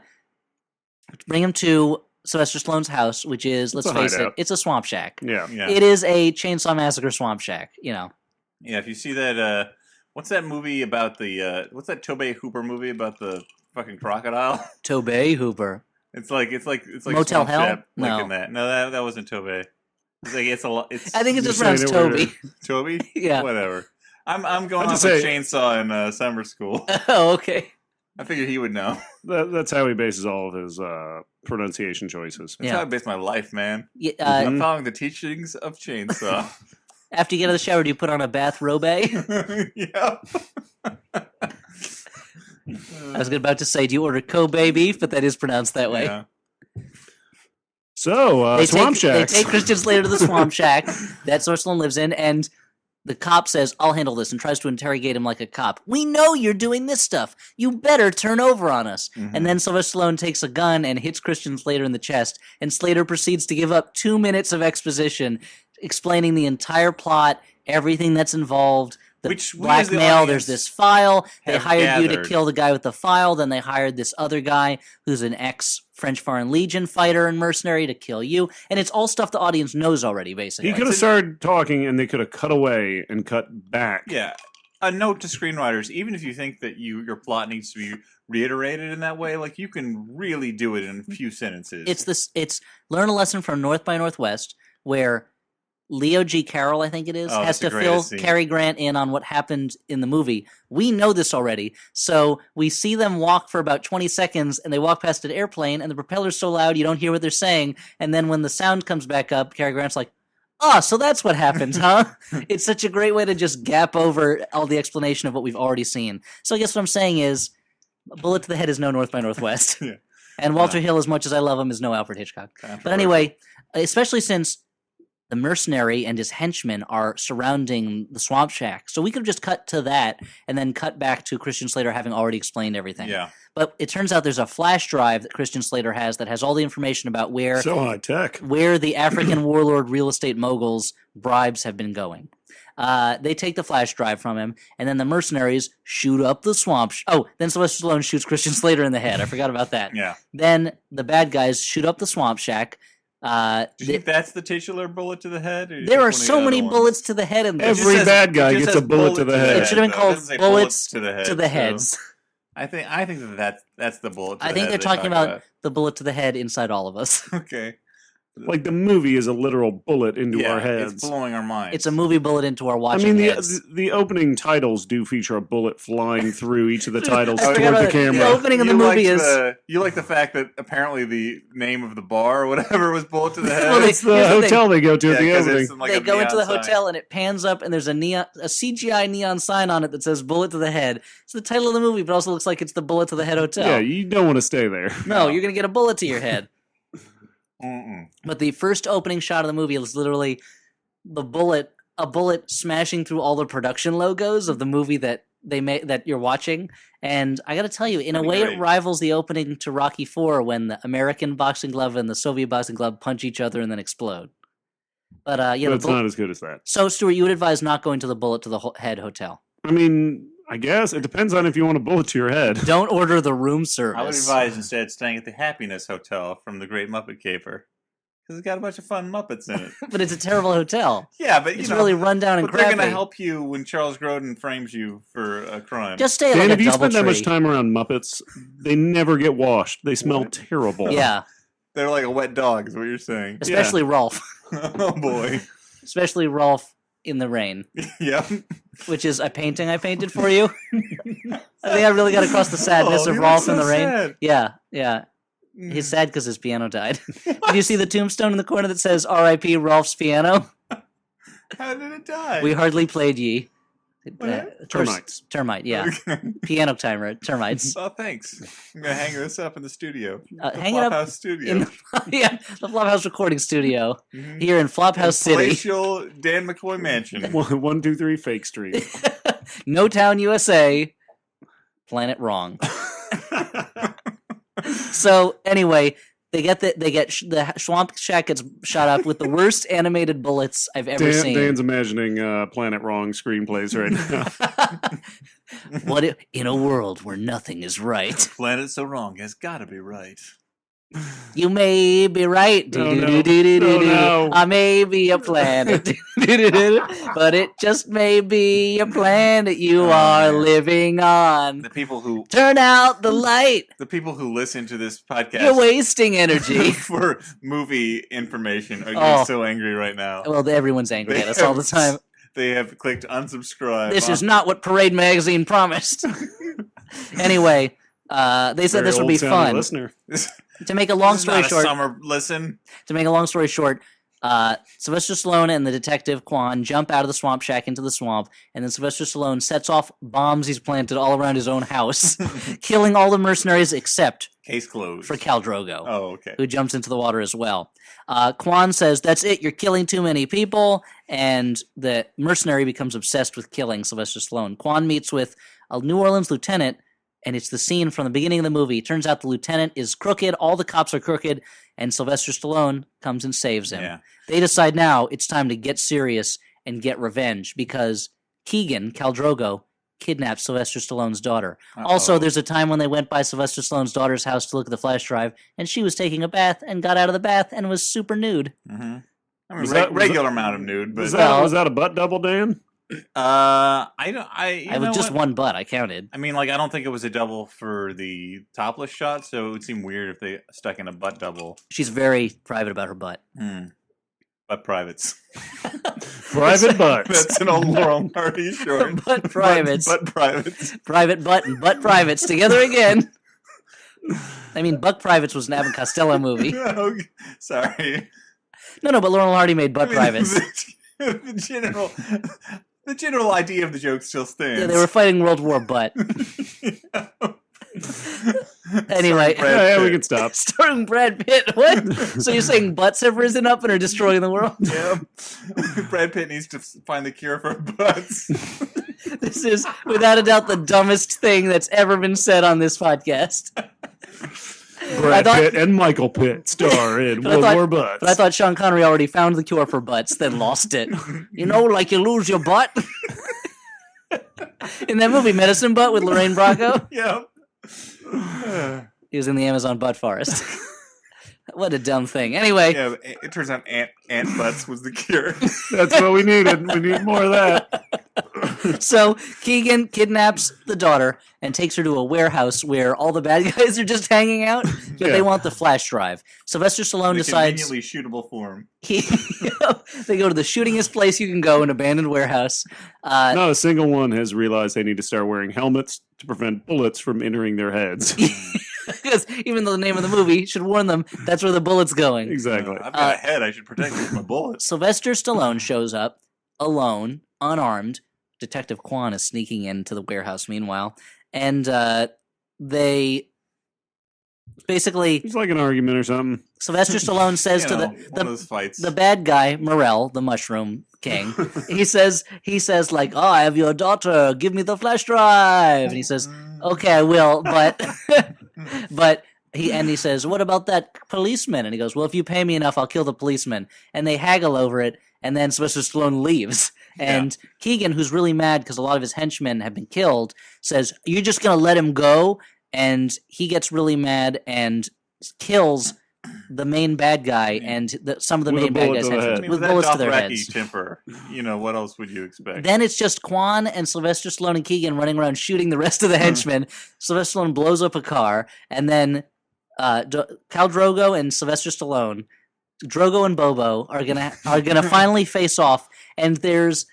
bring him to Sylvester Stallone's house, which is, let's a face it, hideout. it's a swamp shack. Yeah. yeah. It is a Chainsaw Massacre swamp shack, you know. Yeah, if you see that, what's that movie about the, what's that Tobey Hooper movie about the fucking crocodile? Tobey Hooper. It's like Motel Swamp Hell? Shack, like No. in that. No, that wasn't Tobey. It's like it's a lot. It's I think it's You're just pronounced saying it Toby. Toby. Yeah. Whatever. I'm going I'd off just a say- chainsaw in summer school. Oh, okay. I figured he would know. That's how he bases all of his pronunciation choices. That's Yeah. how I base my life, man. Yeah, I'm following the teachings of chainsaw. after you get out of the shower, do you put on a bathrobe? yeah. I was about to say, do you order Kobe beef? But that is pronounced that way. Yeah. So, They Swamp take, Shacks. They take Christian Slater to the swamp shack that Sorceland lives in, and the cop says, I'll handle this, and tries to interrogate him like a cop. We know you're doing this stuff. You better turn over on us. Mhm. And then Sylvester Stallone takes a gun and hits Christian Slater in the chest, and Slater proceeds to give up 2 minutes of exposition explaining the entire plot, everything that's involved. The Which we as the blackmail, audience there's this file. They have hired you to gathered. kill the guy with the file. Then they hired this other guy who's an ex-French Foreign Legion fighter and mercenary to kill you. And it's all stuff the audience knows already, basically. He could have started talking and they could have cut away and cut back. Yeah. A note to screenwriters: even if you think that your plot needs to be reiterated in that way, like you can really do it in a few sentences. It's learn a lesson from North by Northwest, where Leo G. Carroll, I think it is, Oh, has that's the to fill greatest scene. Cary Grant in on what happened in the movie. We know this already. So we see them walk for about 20 seconds, and they walk past an airplane, and the propeller's so loud you don't hear what they're saying. And then when the sound comes back up, Cary Grant's like, oh, so that's what happened, huh? It's such a great way to just gap over all the explanation of what we've already seen. So I guess what I'm saying is, Bullet to the Head is no North by Northwest. Yeah. And Walter Hill, as much as I love him, is no Alfred Hitchcock. Controversial. But anyway, especially since the mercenary and his henchmen are surrounding the swamp shack. So we could have just cut to that and then cut back to Christian Slater having already explained everything. Yeah. But it turns out there's a flash drive that Christian Slater has that has all the information about where So high tech. the African warlord real estate moguls' bribes have been going. They take the flash drive from him, and then the mercenaries shoot up the swamp. Then Sylvester Stallone shoots Christian Slater in the head. I forgot about that. Yeah. Then the bad guys shoot up the swamp shack. Do you think that's the titular bullet to the head? Or There are so many bullets to the head in this. Every bad guy gets a bullet to the head. It should have been though. It called doesn't say bullets to the head. to the heads. So I think that's the bullet. To I the think head they're they talking talk about the bullet to the head inside all of us. Okay. Like the movie is a literal bullet into our heads. It's blowing our minds. It's a movie bullet into our I watching mean, heads. the opening titles do feature a bullet flying through each of the titles I toward forgot the about it. camera. The opening of the You movie liked is you like the fact that apparently the name of the bar or whatever was bullet to the head. Well, It's the here's the thing. hotel they go to at the 'cause opening. it's like they a go into the neon sign. hotel and it pans up and there's a CGI neon sign on it that says bullet to the head. It's the title of the movie, but also looks like it's the bullet to the head hotel. Yeah, you don't want to stay there. No, you're going to get a bullet to your head. Mm-mm. But the first opening shot of the movie is literally a bullet smashing through all the production logos of the movie that they made that you're watching. And I got to tell you, in a Pretty way, great. it rivals the opening to Rocky IV when the American boxing glove and the Soviet boxing glove punch each other and then explode. But yeah, But it's not as good as that. so Stuart, you would advise not going to the bullet to the head hotel. I mean, I guess it depends on if you want a bullet to your head. Don't order the room service. I would advise instead staying at the Happiness Hotel from the Great Muppet Caper because it's got a bunch of fun Muppets in it. But it's a terrible hotel. Yeah, but It's really run down and but they're going to crappy. help you when Charles Grodin frames you for a crime. Just stay at Dan, like if a you spend that DoubleTree. much time around Muppets, they never get washed. They smell What? terrible. Yeah, They're like a wet dog, is what you're saying. especially Rolf. Oh boy. Especially Rolf in the rain, Yeah. which is a painting I painted for you. I think I really got across the sadness Oh, of you Rolf look in the so rain. sad. Yeah, yeah. He's sad because his piano died. Did you see the tombstone in the corner that says "R.I.P. Rolf's piano"? How did it die? We hardly played ye. Termites. Termite, yeah. Okay. Piano timer, termites. Oh, thanks. I'm gonna hang this up in the studio. The Hang it up Flophouse studio. in the, yeah, the Flophouse recording studio Mhm. here in Flophouse City, Palatial Dan McCoy Mansion. 1, 2, 3 Fake Street. No Town, USA. Planet Wrong. So anyway, the swamp shack gets shot up with the worst animated bullets I've ever seen. Dan's imagining Planet Wrong screenplays right now. What in a world where nothing is right? Planet so wrong has gotta be right. You may be right. Oh, no. Do-do-do-do-do-do. Oh, no. I may be a planet, do-do-do-do-do. But it just may be a planet you Oh, are man. living on. The people who Turn out the light. listen to this podcast You're wasting energy. for movie information are Oh. getting so angry right now. Well, everyone's angry at us all the time. They have clicked unsubscribe. This on- is not what Parade Magazine promised. Anyway, they said Very this would be old-sounding fun. Listener. To make a long This is story not a short, summer listen. Sylvester Stallone and the detective Quan jump out of the swamp shack into the swamp, and then Sylvester Stallone sets off bombs he's planted all around his own house, killing all the mercenaries except Case closed. for Khal Drogo, Oh, okay. who jumps into the water as well. Quan says, "That's it, you're killing too many people," and the mercenary becomes obsessed with killing Sylvester Stallone. Quan meets with a New Orleans lieutenant, and it's the scene from the beginning of the movie. Turns out the lieutenant is crooked, all the cops are crooked, and Sylvester Stallone comes and saves him. Yeah. They decide now it's time to get serious and get revenge because Keegan, Khal Drogo, kidnapped Sylvester Stallone's daughter. Also, Uh-oh. there's a time when they went by Sylvester Stallone's daughter's house to look at the flash drive, and she was taking a bath and got out of the bath and was super nude. Mhm. I mean, Was that- was regular amount of nude, but Was that a butt double, Dan? I don't. I I was just one butt, I counted. I mean, like, I don't think it was a double for the topless shot, so it would seem weird if they stuck in a butt double. She's very private about her butt. Butt privates. Private butts. That's an old Laurel Hardy short. Butt privates. Butt privates. Private butt and butt privates together again. I mean, Buck Privates was an Abbott Costello movie. Oh, sorry. No, but Laurel Hardy made Butt I mean, Privates. The general idea of the joke still stands. Yeah, they were fighting World War Butt. Anyway. Brad Yeah, we Pitt. can stop. Starring Brad Pitt. What? So you're saying butts have risen up and are destroying the world? Yeah. Brad Pitt needs to find the cure for butts. This is, without a doubt, the dumbest thing that's ever been said on this podcast. Brad thought- Pitt and Michael Pitt star in But I World thought- War Butts. But I thought Sean Connery already found the cure for butts, then lost it. You know, like you lose your butt. In that movie, Medicine Butt with Lorraine Bracco, Yeah. he was in the Amazon butt forest. What a dumb thing. Anyway, Yeah, it turns out ant butts was the cure. That's what we needed. We need more of that. so Keegan kidnaps the daughter and takes her to a warehouse where all the bad guys are just hanging out, but Yeah. they want the flash drive. Sylvester Stallone In a decides conveniently shootable form. they go to the shootingest place you can go, an abandoned warehouse. Not a single one has realized they need to start wearing helmets to prevent bullets from entering their heads. Because even though the name of the movie should warn them, that's where the bullet's going. Exactly. I've got a head. I should protect it with my bullets. Sylvester Stallone shows up alone, unarmed. Detective Kwan is sneaking into the warehouse meanwhile, and they basically It's like an argument or something. Sylvester Stallone says You to know, one of the those fights. the bad guy Morel, the Mushroom King. he says like, "Oh, I have your daughter. Give me the flash drive." And he says, "Okay, I will," but he says, "What about that policeman?" And he goes, "Well, if you pay me enough, I'll kill the policeman." And they haggle over it, and then Sylvester Stallone leaves. And Keegan, who's really mad because a lot of his henchmen have been killed, says, "You're just gonna let him go?" And he gets really mad and kills the main bad guy and some of the With a main bad bullet guys' to the henchmen head. I mean, with with bullets that to their Dothraki heads. temper, what else would you expect? Then it's just Kwan and Sylvester Stallone and Keegan running around shooting the rest of the henchmen. Sylvester Stallone blows up a car, and then Khal Drogo and Sylvester Stallone, Drogo and Bobo are gonna finally face off. And there's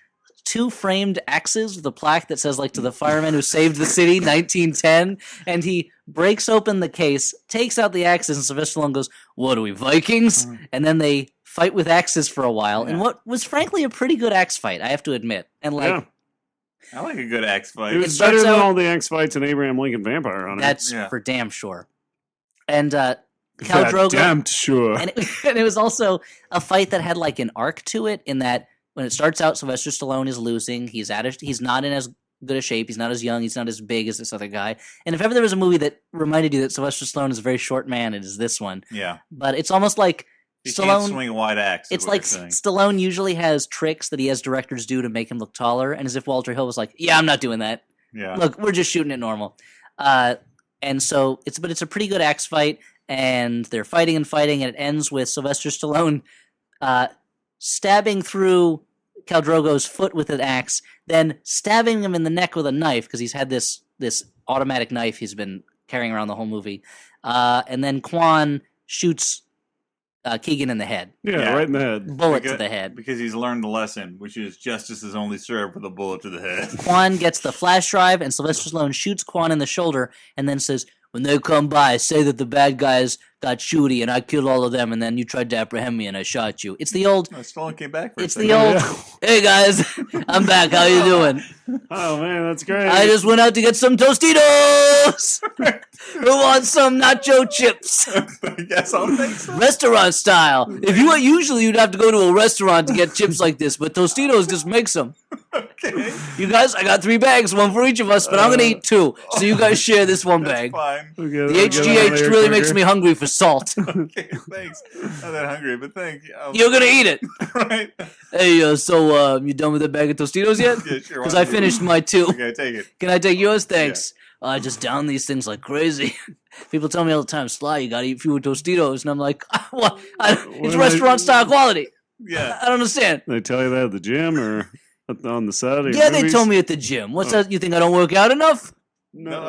2 framed axes with a plaque that says, like, "To the firemen who saved the city, 1910." And he breaks open the case, takes out the axes, and Sylvester Stallone goes, "What are we, Vikings?" And then they fight with axes for a while, in Yeah. what was frankly a pretty good axe fight, I have to admit. And like Yeah. I like a good axe It fight. was starts better than out- all the X fights in Abraham Lincoln Vampire Hunter. that's Yeah. for damn sure. And Khal God Drogo, damn sure. and it was also a fight that had like an arc to it. In that when it starts out, Sylvester Stallone is losing. He's not in as good a shape. He's not as young. He's not as big as this other guy. And if ever there was a movie that reminded you that Sylvester Stallone is a very short man, it is this one. Yeah. But it's almost like You can't Stallone. swing a wide axe. is It's what like you're saying. Stallone usually has tricks that he has directors do to make him look taller, and as if Walter Hill was like, "Yeah, I'm not doing that. Yeah. Look, we're just shooting it normal." And so it's a pretty good axe fight, and they're fighting, and it ends with Sylvester Stallone stabbing through Khal Drogo's foot with an axe, then stabbing him in the neck with a knife because he's had this automatic knife he's been carrying around the whole movie, and then Kwan shoots Keegan in the head, Yeah, right in the head. bullet to the head. Because he's learned the lesson, which is justice is only served with a bullet to the head. Kwan gets the flash drive, and Sylvester Stallone shoots Kwan in the shoulder, and then says, "When they come by, say that the bad guys got shooty, and I killed all of them, and then you tried to apprehend me, and I shot you." It's the old, Oh, Stallone came back for it's a the second. old, "Hey guys, I'm back. How you doing? Oh man, that's great. I just went out to get some Tostitos. Who wants some nacho chips, I guess I'll take some. restaurant style? If you usually you'd have to go to a restaurant to get chips like this, but Tostitos just makes them. Okay. You guys, I got 3 bags, one for each of us, but I'm gonna eat 2, so you guys share this one bag." Fine. Okay, The that'll get out HGH of there really makes quicker. me hungry for salt. Okay, thanks. Not that hungry, but thank you. You're gonna eat it. Right? Hey, so you done with the bag of Tostitos yet? Yeah, sure. Because I finished my 2. Okay, take it. Can I take yours? Thanks. I just down these things like crazy. People tell me all the time, "Sly, you gotta eat fewer Tostitos," and I'm like, "What? It's Well, restaurant style quality. Yeah. I don't understand." They tell you that at the gym or on the set of your Yeah, they movies? told me at the gym. What's that? You think I don't work out enough? No,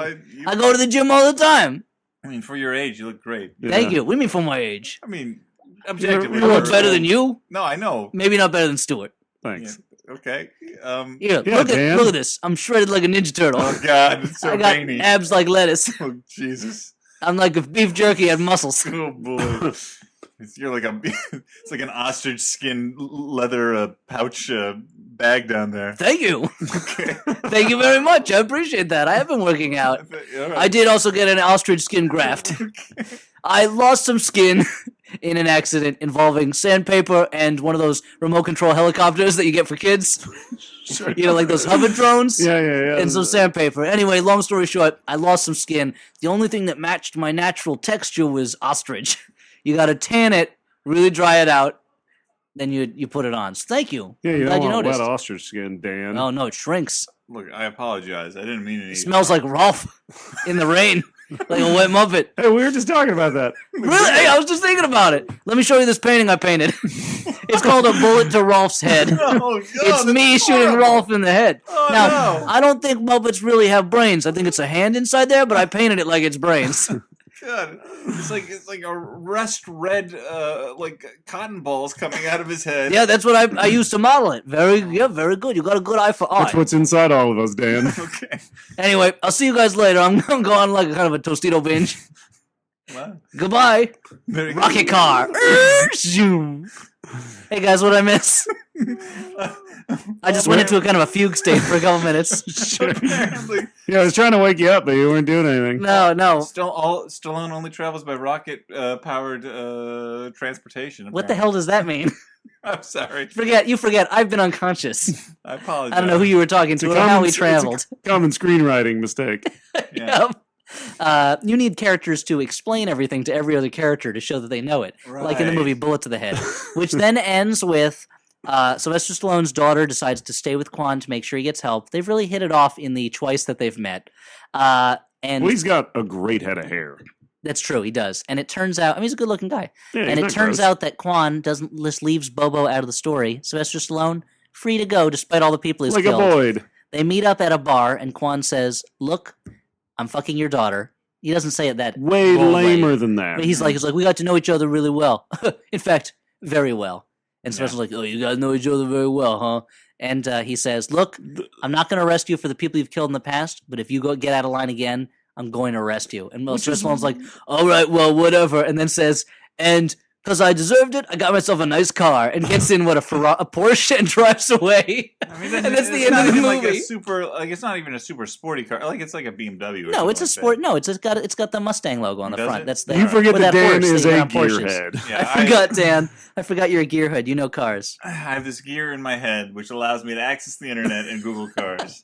I go to the gym all the time. I mean, for your age, you look great. Yeah. Thank you. What do you mean for my age? I mean, objectively. You look better than you. No, I know. Maybe not better than Stuart. Thanks. Okay. Here, Yeah, look Dan. at this. I'm shredded like a Ninja Turtle. Oh God, it's so I got veiny. abs like lettuce. Oh Jesus. I'm like if beef jerky had muscles. Oh boy. You're like a, it's like an ostrich skin leather pouch bag down there. Thank you. Okay. Thank you very much. I appreciate that. I have been working out. All right. I did also get an ostrich skin graft. I lost some skin in an accident involving sandpaper and one of those remote control helicopters that you get for kids. Sure. You know, like those hover drones. Yeah, yeah, yeah. And some sandpaper. Anyway, long story short, I lost some skin. The only thing that matched my natural texture was ostrich. You gotta tan it, really dry it out, then you put it on. So thank you. Yeah, I'm you glad don't you want noticed. wet ostrich skin, Dan. Oh no, it shrinks. Look, I apologize. I didn't mean any. It smells like Rolf in the rain, like a wet muppet. Hey, we were just talking about that. Really? Hey, I was just thinking about it. Let me show you this painting I painted. It's called A Bullet to Rolf's Head. Oh, God, It's that's me shooting horrible. Rolf in the head. Oh, Now, no. I don't think Muppets really have brains. I think it's a hand inside there, but I painted it like it's brains. God, it's like a rust red like cotton balls coming out of his head. Yeah, that's what I used to model it. Very good. You got a good eye for art. That's what's inside all of us, Dan. Okay. Anyway, I'll see you guys later. I'm going on like a kind of a Tostito binge. Wow. Goodbye. Very good. Rocket car. Zoom. Hey guys, what I miss? I just went into a kind of a fugue state for a couple minutes. Apparently, Yeah, I was trying to wake you up, but you weren't doing anything. No. Stallone only travels by rocket powered transportation. What the hell does that mean? I'm sorry. You forget. I've been unconscious. I apologize. I don't know who you were talking to or how we traveled. Common screenwriting mistake. Yeah. Yep. You need characters to explain everything to every other character to show that they know it. Like in the Right. movie Bullet to the Head, which then ends with Sylvester Stallone's daughter decides to stay with Quan to make sure he gets help. They've really hit it off in the twice that they've met. And Well, he's got a great head of hair. that's true, he does. And it turns out, I mean, he's a good looking guy. Yeah, And he's it not turns gross. out that Quan just leaves Bobo out of the story. Sylvester Stallone, free to go despite all the people he's like killed. a Boyd. They meet up at a bar, and Quan says, "Look, I'm fucking your daughter." He doesn't say it that Way boldly, lamer than that. but he's like, we got to know each other really well. In fact, very well. And Yeah. Sylvester's like, oh, you guys know each other very well, huh? And he says, look, I'm not going to arrest you for the people you've killed in the past, but if you get out of line again, I'm going to arrest you. And Which is- Sylvester Stallone's like, all right, well, whatever. And then says, and because I deserved it, I got myself a nice car, and gets in a Porsche and drives away. I mean, And that's the it's end not of the even like a movie. super, like it's not even a super sporty car. Like it's like a BMW. Or No, it's a something sport. like No, it's got the Mustang logo on the Does front. it? That's the You forget with that Dan horse is that you a get on Porsches. gearhead. that. Yeah, I forgot, Dan. I forgot you're a gearhead. You know cars. I have this gear in my head which allows me to access the internet and Google cars.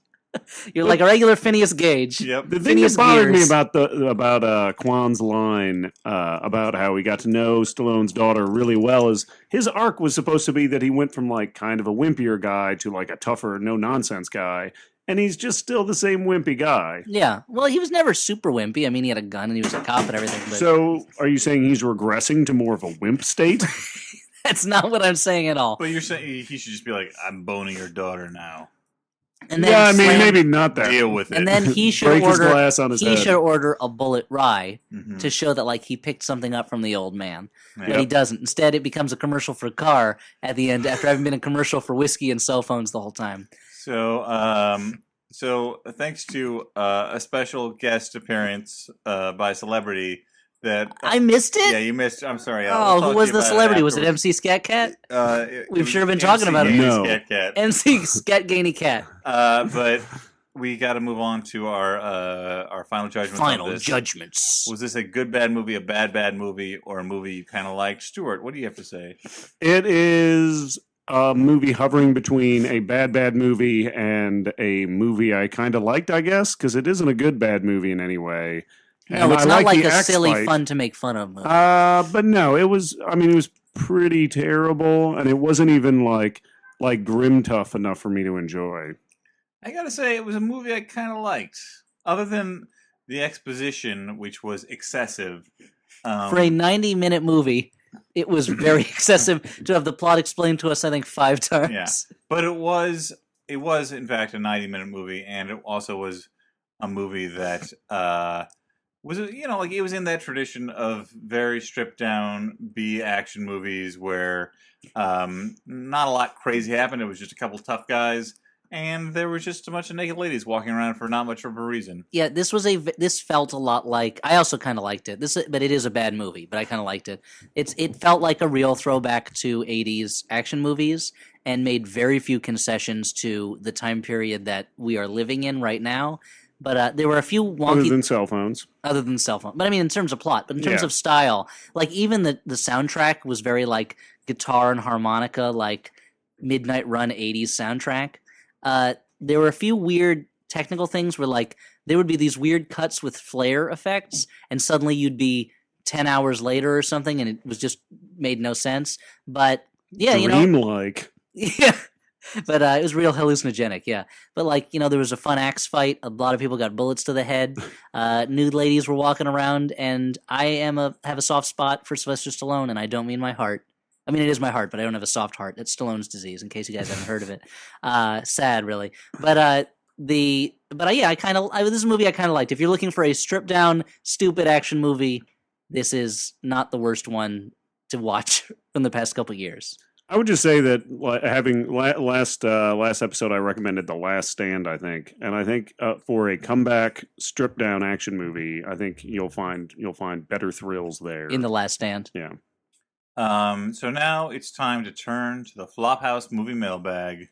You're like a regular Phineas Gage. Yep. The thing Phineas that bothered me Gears. about Quan's line about how he got to know Stallone's daughter really well is his arc was supposed to be that he went from like kind of a wimpier guy to like a tougher, no nonsense guy, and he's just still the same wimpy guy. Yeah. Well, he was never super wimpy. I mean, he had a gun and he was a cop and everything. But So, are you saying he's regressing to more of a wimp state? that's not what I'm saying at all. But you're saying he should just be like, I'm boning your daughter now. And then Yeah, I mean slam- maybe not that. Deal with it. And then he should Break his order. glass on his He head. should order a bullet rye Mhm. to show that like he picked something up from the old man. Yeah. But he doesn't. Instead, it becomes a commercial for a car at the end after having been a commercial for whiskey and cell phones the whole time. So thanks to a special guest appearance by a celebrity that I missed it. yeah, you missed. I'm sorry. Oh, who was the celebrity? Was it MC Scat Cat? We've sure been talking about him. No. Cat. MC Scat Gainy Cat. But we got to move on to our final judgment. Final judgments. Was this a good bad movie, a bad movie, or a movie you kind of liked? Stuart, what do you have to say? It is a movie hovering between a bad movie and a movie I kind of liked, I guess, because it isn't a good bad movie in any way. No, And it's I not like the a silly, X-Fight. fun to make fun of movie. But no, it was. I mean, it was pretty terrible, and it wasn't even like grim tough enough for me to enjoy. I gotta say, it was a movie I kind of liked, other than the exposition, which was excessive. For a 90-minute movie, it was very excessive to have the plot explained to us, I think, 5 times. Yeah. But it was in fact a 90-minute movie, and it also was a movie that was like it was in that tradition of very stripped down B action movies where not a lot crazy happened. It was just a couple tough guys and there was just a bunch of naked ladies walking around for not much of a reason. Yeah, this felt a lot like. I also kind of liked it. But it is a bad movie, but I kind of liked it. It felt like a real throwback to '80s action movies and made very few concessions to the time period that we are living in right now. But there were a few wonky Other than cell phones. cell phone. But I mean, in terms of plot, but in terms Yeah. of style, like even the soundtrack was very like guitar and harmonica, like Midnight Run '80s soundtrack. There were a few weird technical things where like there would be these weird cuts with flare effects, and suddenly you'd be 10 hours later or something, and it was just made no sense. But yeah, Dreamlike. yeah. But it was real hallucinogenic, yeah. But like, there was a fun axe fight. A lot of people got bullets to the head. Nude ladies were walking around, and I have a soft spot for Sylvester Stallone, and I don't mean my heart. I mean, it is my heart, but I don't have a soft heart. It's Stallone's disease, in case you guys haven't heard of it. Sad, really. But this is a movie I kind of liked. If you're looking for a stripped down, stupid action movie, this is not the worst one to watch in the past couple years. I would just say that having last episode, I recommended The Last Stand. I think, and I think for a comeback stripped down action movie, I think you'll find better thrills there. In The Last Stand. Yeah. So now it's time to turn to the Flophouse movie mailbag.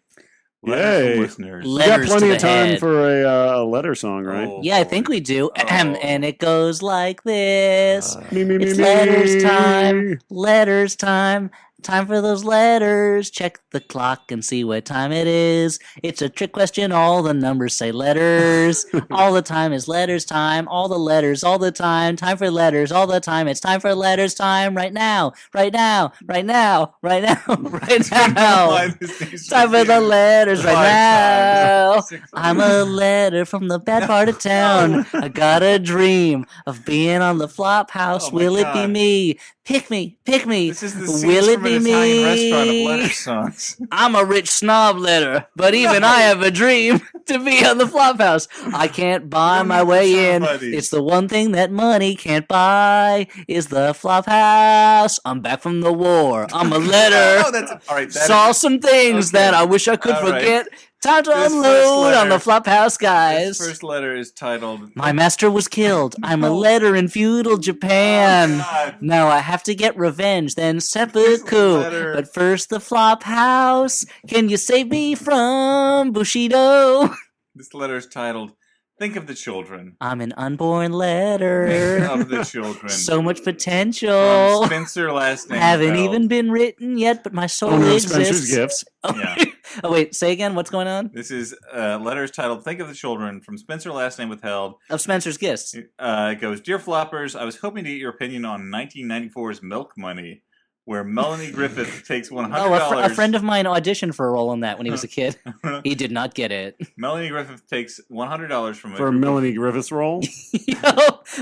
Yay. Letters from listeners. We got Letters to plenty the of time head. for a letter song, right? Oh, Yeah, I think boy. we do. Oh. And it goes like this. Me, me, me, It's me. letters time. Letters time. Time for those letters. Check the clock and see what time it is. It's a trick question. All the numbers say letters. All the time is letters time. All the letters all the time. Time for letters all the time. It's time for letters time right now. Right now. Right now. Right now. Right now. Why this needs to Time for be the letters right 5 now. times. 6 I'm a letter from the bad part of town. I got a dream of being on the flop house. Oh my Will it be God. me? Pick me, pick me. This is the Will scenes it from be an Italian restaurant of me? letter songs. I'm a rich snob letter, but even I have a dream to be on the flop house. I can't buy don't my need to way in. somebody. It's the one thing that money can't buy is the flop house. I'm back from the war. I'm a letter. Oh, that's all right. That Saw is- some things okay. that I wish I could All right. forget. Time to This first unload on the letter- flop house, guys. This first letter is titled. My master was killed. I'm a No. letter in feudal Japan. Oh, God. Now I have to get revenge, then This seppuku. letter- But first the flop house. Can you save me from Bushido? This letter is titled "Think of the Children." I'm an unborn letter. Of the children. So much From potential. Spencer, last name. Haven't withheld. even been written yet, but my soul Owner of exists. Spencer's Gifts. Oh, Yeah. oh wait, say again. What's going on? This is letters titled "Think of the Children" from Spencer, last name withheld. Of Spencer's Gifts. It goes, "Dear Floppers, I was hoping to get your opinion on 1994's Milk Money, where Melanie Griffith takes $100. Oh, a friend of mine auditioned for a role in that when he was a kid. He did not get it. Melanie Griffith takes $100 from For a Melanie Griffith's role.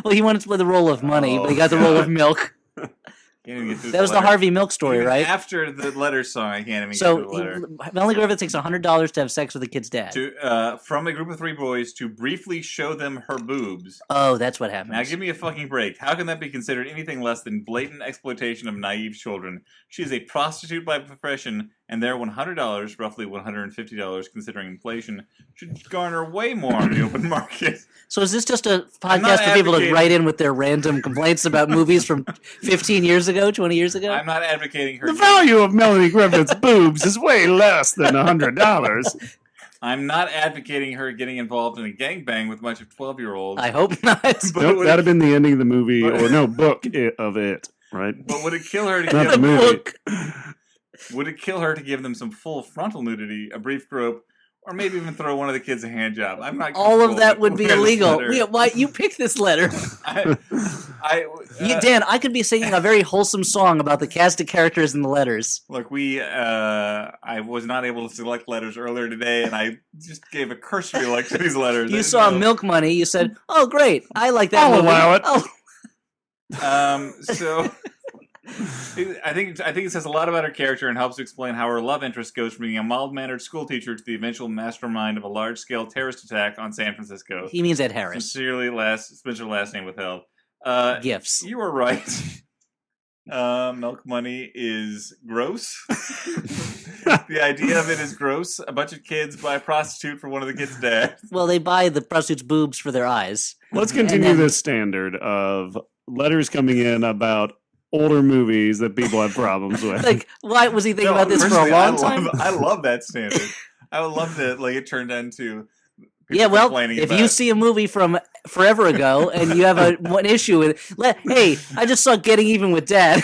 Well, he wanted to play the role of money, but he got the role of milk. Can't even get through That was the letter. Harvey Milk story, Even right? After the letter song, I can't even get So through the letter. Melanie Griffith takes $100 to have sex with a kid's dad. From a group of 3 boys to briefly show them her boobs. Oh, that's what happens. Now, give me a fucking break. How can that be considered anything less than blatant exploitation of naive children? She is a prostitute by profession, and their $100, roughly $150 considering inflation, should garner way more on the open market. So is this just a I'm not podcast for people to advocating- write in with their random complaints about movies from 15 years ago, 20 years ago? I'm not advocating her. The value of Melanie Griffith's boobs is way less than $100. I'm not advocating her getting involved in a gangbang with a bunch of 12-year-olds. I hope not. But Nope, would that'd have it, been the ending of the movie, but- or no, book of it, right? but would it kill her to Not give the movie. Look, Would it kill her to give them some full frontal nudity, a brief grope, or maybe even throw one of the kids a hand job? I'm not. all of comfortable that with would be where this illegal. letter- Yeah, why you pick this letter? Dan, I could be singing a very wholesome song about the cast of characters in the letters. Look, I was not able to select letters earlier today, and I just gave a cursory look to these letters. You I saw didn't know. Milk Money. You said, "Oh, great! I like that I'll movie." allow it. Oh, So I think it says a lot about her character and helps to explain how her love interest goes from being a mild-mannered school teacher to the eventual mastermind of a large-scale terrorist attack on San Francisco. he means Ed Harris. Sincerely, Spencer, last name withheld. Gifts. You were right. Milk Money is gross. The idea of it is gross. A bunch of kids buy a prostitute for one of the kids' dads. Well, they buy the prostitute's boobs for their eyes. Let's continue then- this standard of letters coming in about older movies that people have problems with. Like, why was he thinking No, about this for a personally, long time? I love that standard. I would love that. Like it turned into. people Yeah, well, complaining if about you it. see a movie from forever ago and you have one issue with it, hey, I just saw Getting Even with Dad.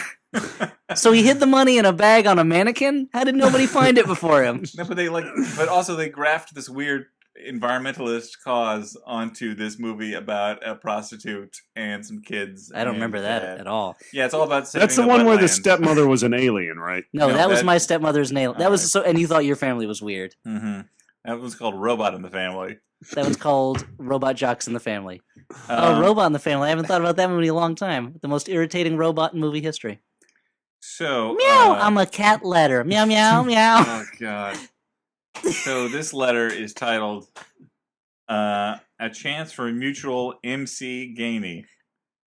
So he hid the money in a bag on a mannequin? How did nobody find it before him? No, but also they graft this weird environmentalist cause onto this movie about a prostitute and some kids. I don't and remember that dad. at all. Yeah, it's all about saving That's the one where the wetlands. stepmother was an alien, right? No, No, that was that- my stepmother's nail. That was Alright. so, and you thought your family was weird. Mm-hmm. That was called Robot in the Family. That was called Robot Jocks in the Family. Um, Robot in the Family. I haven't thought about that movie in a long time. The most irritating robot in movie history. So Meow! I'm a cat letter. Meow, meow, meow. Oh God. So this letter is titled "A Chance for Mutual MC Gainey."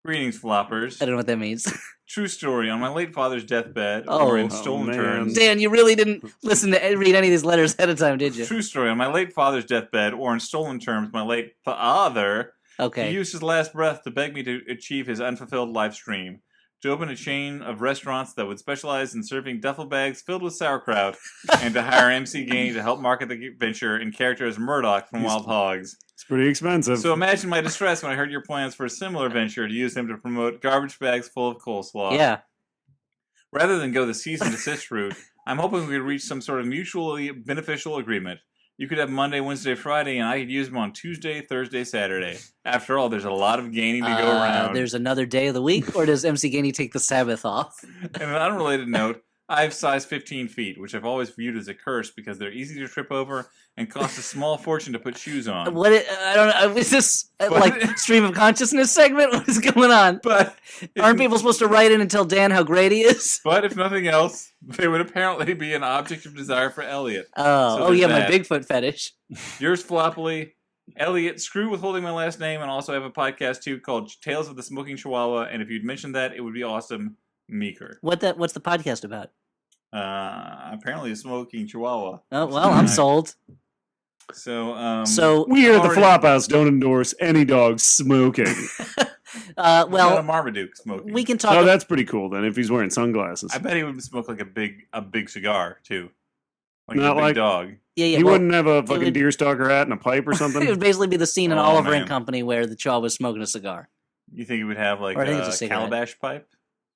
Greetings, floppers. I don't know what that means. True story. On my late father's deathbed, Oh. or in Oh, stolen man. terms. Dan, you really didn't listen to read any of these letters ahead of time, did you? True story. On my late father's deathbed, or in stolen terms, my late father, he Okay. used his last breath to beg me to achieve his unfulfilled life dream. To open a chain of restaurants that would specialize in serving duffel bags filled with sauerkraut, and to hire MC Gainey to help market the venture in character as Murdoch from Wild Hogs. It's pretty expensive. So imagine my distress when I heard your plans for a similar venture to use him to promote garbage bags full of coleslaw. Yeah. Rather than go the cease and desist route, I'm hoping we could reach some sort of mutually beneficial agreement. You could have Monday, Wednesday, Friday, and I could use them on Tuesday, Thursday, Saturday. After all, there's a lot of gaining to go around. There's another day of the week, or does MC Gainey take the Sabbath off? And an unrelated note, I have size 15 feet, which I've always viewed as a curse because they're easy to trip over and cost a small fortune to put shoes on. I don't know. Is this like stream of consciousness segment? What is going on? But Aren't people supposed to write in and tell Dan how great he is? But if nothing else, they would apparently be an object of desire for Elliot. Oh, So oh yeah, there's my that. Bigfoot fetish. Yours floppily, Elliot. Screw withholding my last name, and also have a podcast too called Tales of the Smoking Chihuahua. And if you'd mentioned that, it would be awesome. Meeker. What's the podcast about? Apparently a smoking Chihuahua. Oh well, I'm sold. So So we here at the already- Flophouse don't endorse any dogs smoking. not a well, Marmaduke smoking. we can talk. Oh, that's pretty cool then. If he's wearing sunglasses, I bet he would smoke like a big cigar too, like Not a big like- dog. yeah, yeah. he well, wouldn't have a fucking would- deerstalker hat and a pipe or it something. would basically be the scene in Oh, Oliver man. and Company where the child was smoking a cigar. You think he would have like Or I think it's a a cigarette. calabash pipe?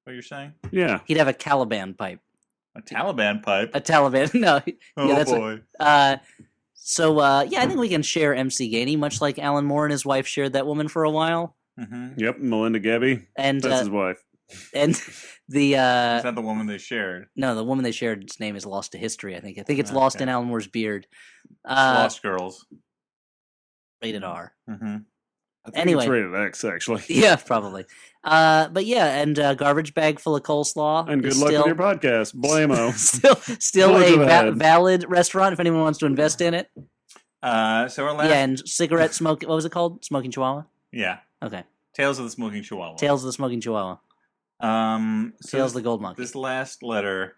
What you're saying? Yeah, He'd have a Caliban pipe. A Taliban pipe? A Taliban. No. Oh that's a- boy! Yeah, I think we can share MC Gainey, much like Alan Moore and his wife shared that woman for a while. yep. Melinda Gebby, And that's his wife. and the Is that the woman they shared? no, the woman they shared's name is lost to history. I think it's lost Okay. in Alan Moore's beard. Lost Girls. Rated R. Mm-hmm. I think anyway. it's rated X actually. Yeah, probably. But yeah, and garbage bag full of coleslaw. And good is luck still, with your podcast, Blamo. still Bullets a to the head. valid restaurant if anyone wants to invest in it. So our last, Yeah, and cigarette smoke. What was it called? Smoking Chihuahua. yeah, Okay. Tales of the Smoking Chihuahua. Tales of the Smoking Chihuahua. So Tales of the Gold Monkey. this last letter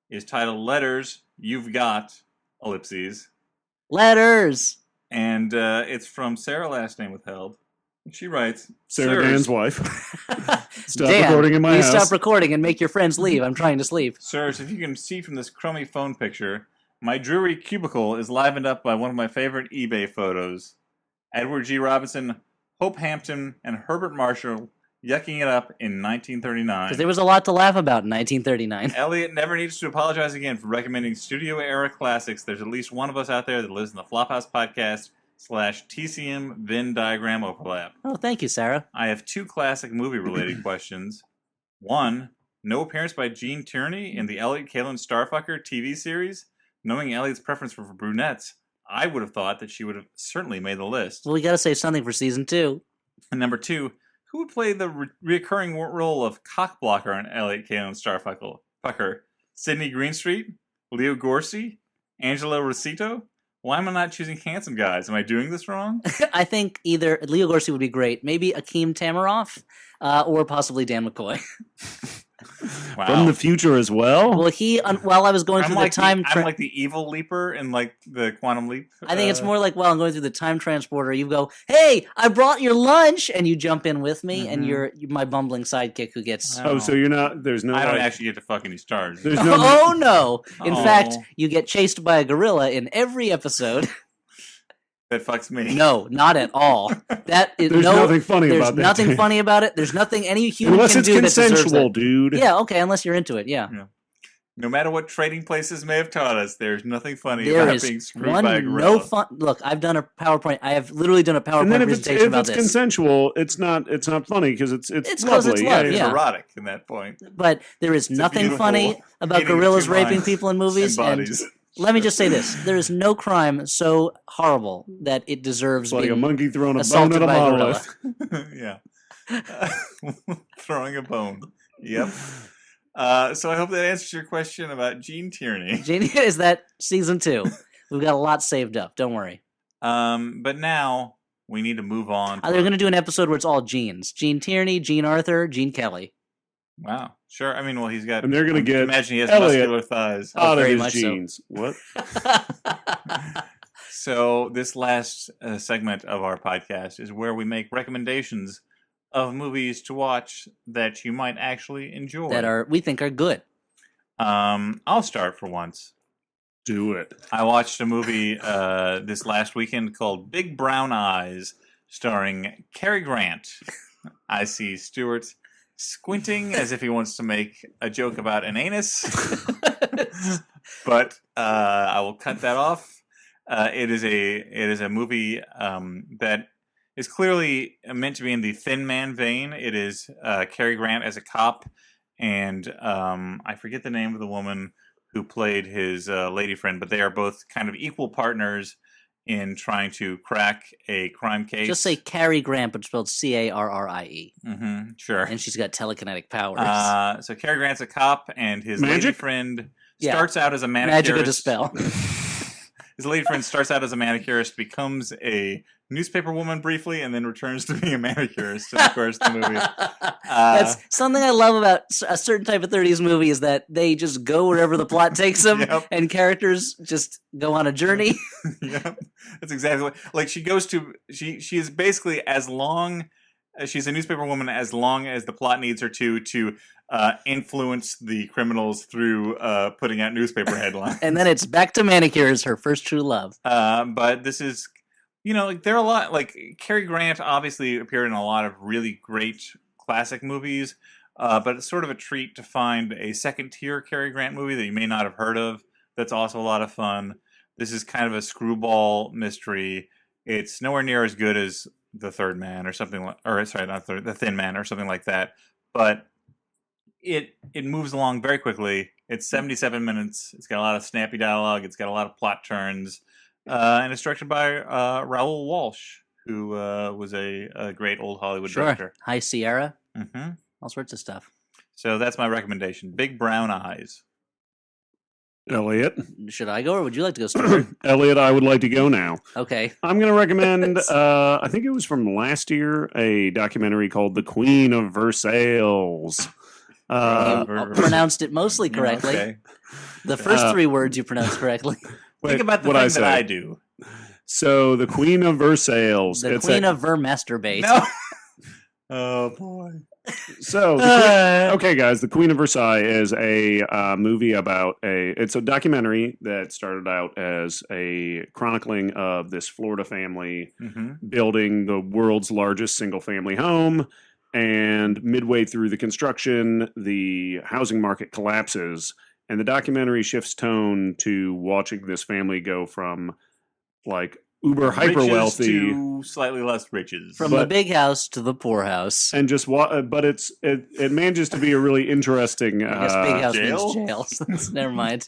is titled "Letters You've Got," ellipses, Letters. and it's from Sarah, last name withheld. She writes, Sarah "Sirs, Dan's wife. Stop Dan, recording in my please house. stop recording and make your friends leave. I'm trying to sleep. Sirs, if you can see from this crummy phone picture, my dreary cubicle is livened up by one of my favorite eBay photos. Edward G. Robinson, Hope Hampton, and Herbert Marshall yucking it up in 1939. Because there was a lot to laugh about in 1939. Elliot never needs to apologize again for recommending studio era classics. There's at least one of us out there that lives in the Flophouse podcast /TCM Venn diagram overlap. Oh, thank you, Sarah. I have two classic movie related questions. One, no appearance by Gene Tierney in the Elliot Kalin Starfucker TV series. Knowing Elliot's preference for brunettes, I would have thought that she would have certainly made the list. Well, we got to save something for season 2. And number two, who would play the recurring role of cockblocker on Elliot Kalin Starfucker? Sidney Greenstreet? Leo Gorcey? Angelo Rossito? Why am I not choosing handsome guys? Am I doing this wrong? I think either Leo Gorcey would be great, maybe Akeem Tamaroff, or possibly Dan McCoy. Wow. From the future as well? Well, while I was going I'm through like the time, I'm like the evil leaper in like the Quantum Leap. I think it's more like while I'm going through the time transporter, you go, "Hey, I brought your lunch," and you jump in with me, and you're my bumbling sidekick who gets. Oh, so you're not, there's no... I don't like- actually get to fuck any stars. There's no... Oh no! In Oh. fact, you get chased by a gorilla in every episode. That fucks me. No, not at all. That is There's nothing funny there's about that. nothing Dave. funny about it. There's nothing any human Unless can it's do that deserves consensual, that. dude. Yeah, okay, unless you're into it. Yeah. No matter what trading places may have taught us, there's nothing funny There about is being screwed by a one gorilla. no fun. Look, I've done a PowerPoint. I have literally done a And PowerPoint then if it's, presentation about this. consensual, it's not funny because it's 'cause lovely. it's love, It's yeah. erotic in that point. But there is a nothing beautiful funny about meeting of gorillas two raping minds people in movies. and And bodies. let me just say this: there is no crime so horrible that it deserves It's like a being monkey throwing a bone assaulted at a by a gorilla. monolith. Yeah. Throwing a bone. Yep. So I hope that answers your question about Gene Tierney. Genie, is that season 2? We've got a lot saved up. Don't worry. But now we need to move on. They're going to do an episode where it's all Genes: Gene Tierney, Gene Arthur, Gene Kelly. Wow. Sure. I mean, well, he's got. And they're gonna get Imagine he has Elliot muscular thighs. out of very his much so. jeans. What? So this last segment of our podcast is where we make recommendations of movies to watch that you might actually enjoy. that we think are good. I'll start for once. Do it. I watched a movie this last weekend called Big Brown Eyes, starring Cary Grant. I see Stuart squinting as if he wants to make a joke about an anus, but I will cut that off. It is a movie that is clearly meant to be in the Thin Man vein. It is Cary Grant as a cop, and I forget the name of the woman who played his lady friend, but they are both kind of equal partners in trying to crack a crime case. Just say Cary Grant, but spelled Carrie. Mm-hmm, sure. And she's got telekinetic powers. So Cary Grant's a cop, and his lady Magic? friend Yeah. starts out as a manicurist. Magic of Dispel. His lady friend starts out as a manicurist, becomes a newspaper woman briefly, and then returns to being a manicurist in the course of the movie. That's something I love about a certain type of 30s movie is that they just go wherever the plot takes them, Yep. and characters just go on a journey. Yep, that's exactly what. Like she is basically she's a newspaper woman as long as the plot needs her to influence the criminals through putting out newspaper headlines. And then it's back to manicures, her first true love. But this is, like there are a lot. Like Cary Grant obviously appeared in a lot of really great classic movies, but it's sort of a treat to find a second tier Cary Grant movie that you may not have heard of. That's also a lot of fun. This is kind of a screwball mystery. It's nowhere near as good as The Third Man or something like, or sorry, not The Thin Man or something like that. But it moves along very quickly. It's 77 minutes. It's got a lot of snappy dialogue. It's got a lot of plot turns, and it's directed by Raoul Walsh, who was a great old Hollywood director. High Sierra, Mm-hmm. all sorts of stuff. So that's my recommendation: Big Brown Eyes. Elliot. Should I go, or would you like to go, Stuart? Elliot, I would like to go now. Okay. I'm going to recommend, I think it was from last year, a documentary called The Queen of Versailles. You pronounced it mostly correctly. Okay. The first 3 words you pronounced correctly. Think about the what thing say. that I do. So, The Queen of Versailles. The Queen of Vermasturbate. No. Oh boy. So, okay, guys, The Queen of Versailles is a movie about it's a documentary that started out as a chronicling of this Florida family Mm-hmm. building the world's largest single-family home. And midway through the construction, the housing market collapses, and the documentary shifts tone to watching this family go from like uber hyper wealthy to slightly less riches. From the But- big house to the poor house. and just but it manages to be a really interesting I guess big house jail? means jail. So never mind.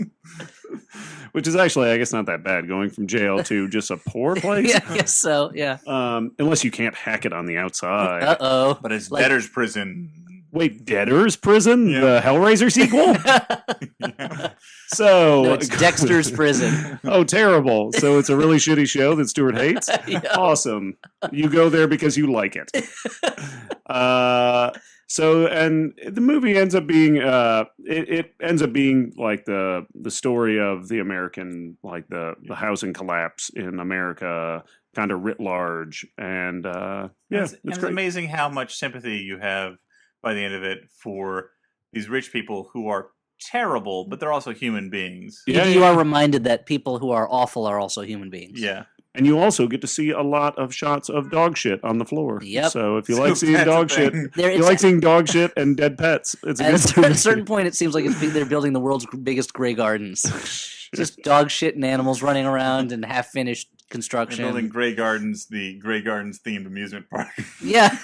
which is actually I guess not that bad going from jail to just a poor place. Yeah, I guess so. Yeah. Unless you can't hack it on the outside. Uh oh. But it's Like- debtor's prison. Wait, Debtor's Prison, Yeah. the Hellraiser sequel. Yeah. So No, it's Dexter's Prison. Oh, terrible! So it's a really shitty show that Stuart hates. Yeah. Awesome. You go there because you like it. So and the movie ends up being it ends up being like the story of the American, like the housing collapse in America, kind of writ large, and It's amazing how much sympathy you have by the end of it for these rich people who are terrible, but they're also human beings. Yeah, you yeah. are reminded that people who are awful are also human beings. Yeah. And you also get to see a lot of shots of dog shit on the floor. Yep. So if you So like seeing that's a dog shit, thing. There, you it's- like seeing dog shit and dead pets. It's a at good a certain point, it seems like they're building the world's biggest gray gardens. Just dog shit and animals running around and half-finished They're construction. building Grey Gardens, the Grey Gardens themed amusement park. Yeah,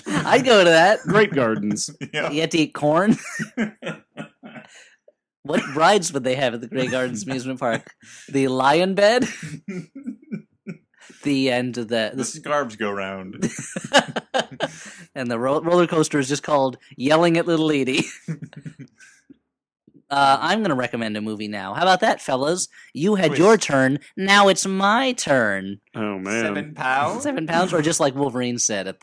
I'd go to that. Great gardens. Yeah. You had to eat corn. What rides would they have at the Grey Gardens amusement park? The lion bed, the end of The the scarves go round. and the roller coaster is just called Yelling at Little Edie. I'm going to recommend a movie now. How about that, fellas? You had Twist. your turn. Now it's my turn. Oh man. £7? £7, or just like Wolverine said in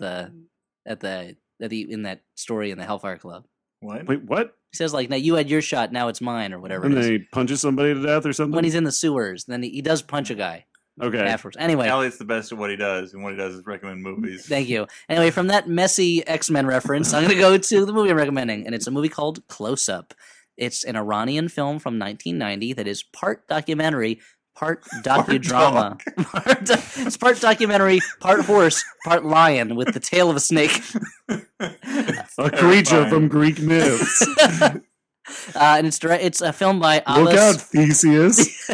that story in the Hellfire Club. What? Wait, what? He says like, "Now you had your shot. Now it's mine," or whatever. And It is. then he punches somebody to death or something? When he's in the sewers, then he does punch a guy Okay. afterwards. Anyway, Elliot's the best at what he does, and what he does is recommend movies. thank you. Anyway, from that messy X-Men reference, I'm going to go to the movie I'm recommending, and it's a movie called Close Up. It's an Iranian film from 1990 that is part documentary, part docudrama. It's part documentary, part horse, part lion with the tail of a snake. A creature from Greek myths. And it's a film by Look out, Abbas. Theseus.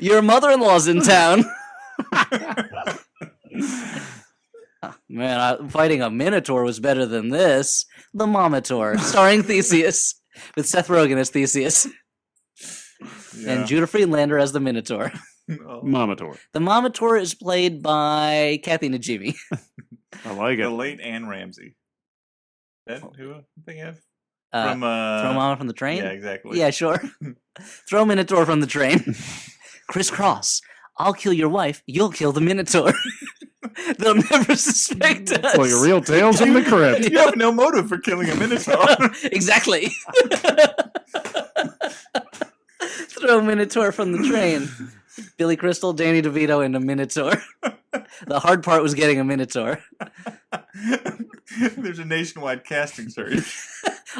Your mother-in-law's in town. Man, fighting a minotaur was better than this. The Momator, starring Theseus, with Seth Rogen as Theseus and Judah Friedlander as the Minotaur. Oh, Momator. The Momator is played by Kathy Najimy. I like the it. late Anne Ramsey. That who I'm thinking of? Throw From Mama from the train? Yeah, exactly. Yeah, sure. Throw Minotaur from the train. Crisscross. I'll kill your wife. You'll kill the Minotaur. They'll never suspect us. It's like a real Tales from the Crypt. You have no motive for killing a minotaur. Exactly. Throw Minotaur from the train. Billy Crystal, Danny DeVito, and a Minotaur. The hard part was getting a Minotaur. There's a nationwide casting search.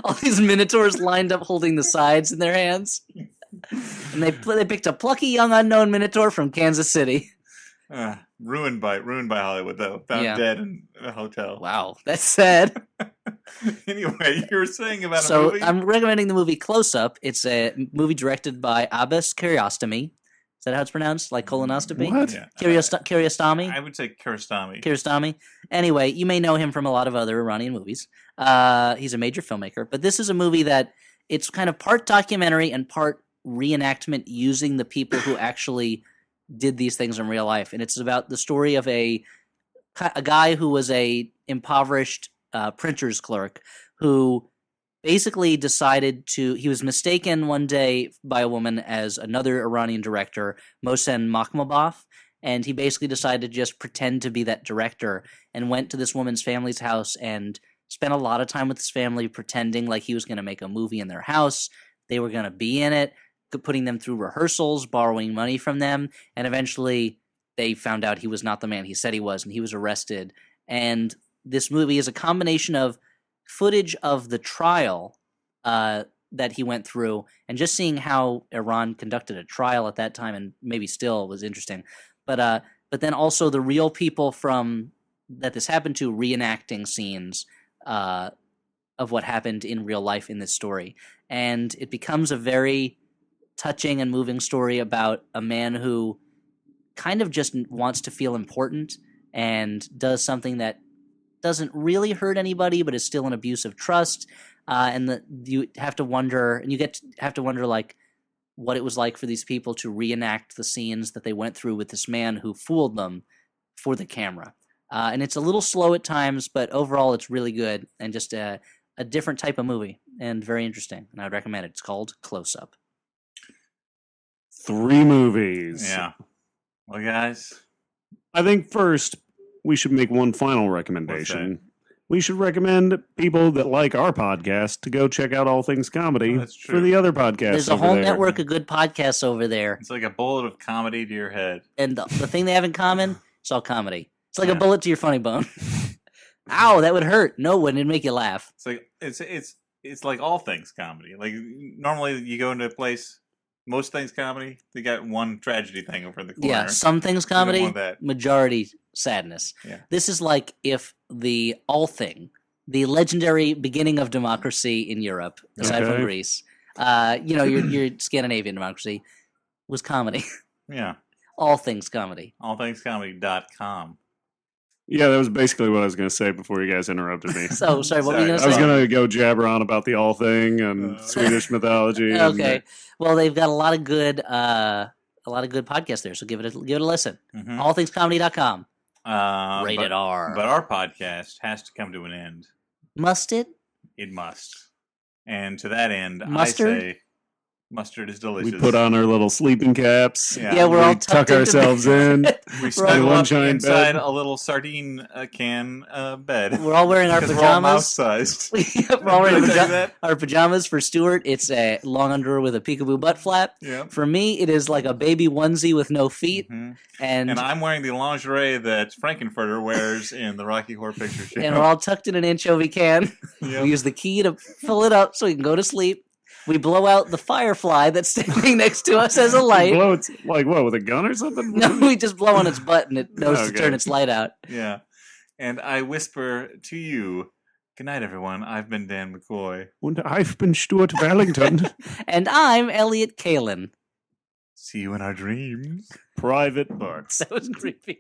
All these Minotaurs lined up holding the sides in their hands. And they picked a plucky young unknown Minotaur from Kansas City. Ruined by Hollywood though. Found Yeah. dead in a hotel. Wow, that's sad. Anyway, you were saying about a So movie. I'm recommending the movie Close Up. It's a movie directed by Abbas Kiarostami. Is that how it's pronounced? Like colonoscopy? What? Yeah. Kiarostami? I would say Kiarostami. Kiarostami. Anyway, you may know him from a lot of other Iranian movies. He's a major filmmaker, but this is a movie that it's kind of part documentary and part reenactment using the people who actually did these things in real life. And it's about the story of a guy who was a impoverished printer's clerk who basically he was mistaken one day by a woman as another Iranian director, Mohsen Makhmalbaf, and he basically decided to just pretend to be that director and went to this woman's family's house and spent a lot of time with his family pretending like he was going to make a movie in their house. They were going to be in it, putting them through rehearsals, borrowing money from them, and eventually they found out he was not the man he said he was, and he was arrested. And this movie is a combination of footage of the trial that he went through, and just seeing how Iran conducted a trial at that time, and maybe still, was interesting. But then also the real people from that this happened to reenacting scenes of what happened in real life in this story, and it becomes a very touching and moving story about a man who kind of just wants to feel important and does something that doesn't really hurt anybody, but is still an abuse of trust. And you have to wonder, and have to wonder, like, what it was like for these people to reenact the scenes that they went through with this man who fooled them for the camera. And it's a little slow at times, but overall it's really good and just a different type of movie and very interesting. And I would recommend it. It's called Close Up. 3 movies. Yeah. Well, guys, I think first we should make one final recommendation. We should recommend people that like our podcast to go check out All Things Comedy Oh, that's true. for the other podcasts. There's a over whole there. network of good podcasts over there. it's like a bullet of comedy to your head. And the thing they have in common, it's all comedy. It's like Yeah. a bullet to your funny bone. Ow, that would hurt. No, it wouldn't. It'd make you laugh. It's like it's like all things comedy. Like normally you go into a place, most things comedy, they got one tragedy thing over in the corner. Yeah, some things You don't comedy, want that. majority sadness. Yeah. This is like if the All Thing, the legendary beginning of democracy in Europe, aside from Okay. Greece, your Scandinavian democracy, was comedy. Yeah. All things comedy. Allthingscomedy.com. Yeah, that was basically what I was going to say before you guys interrupted me. So, sorry, what were you going Sorry. to I was say? going to go jabber on about the All Thing and Swedish mythology. and- Okay. Well, they've got a lot of good podcasts there, so give it a listen. Mhm. Allthingscomedy.com. Rated but, R. But our podcast has to come to an end. Must it? It must. And to that end, Mustard? I say mustard is delicious. we put on our little sleeping caps. Yeah. Yeah, we're we all tuck tucked into ourselves bed. in. We all- snuggle One up giant inside bed. a little sardine can bed. We're all wearing our Because we're all mouse pajamas. sized. We're all wearing Did I tell you that? our pajamas. For Stuart, it's a long underwear with a peekaboo butt flap. Yeah. For me, it is like a baby onesie with no feet, Mhm. and And I'm wearing the lingerie that Frankenfurter wears in the Rocky Horror Picture Show. and we're all tucked in an anchovy can. Yep. We use the key to fill it up so we can go to sleep. We blow out the firefly that's standing next to us as a light. Blow it's like what, with a gun or something? No, we just blow on its butt and it knows to Okay. turn its light out. Yeah. And I whisper to you, good night, everyone. I've been Dan McCoy. And I've been Stuart Wellington. And I'm Elliot Kalin. See you in our dreams. Private Parts. That was creepy.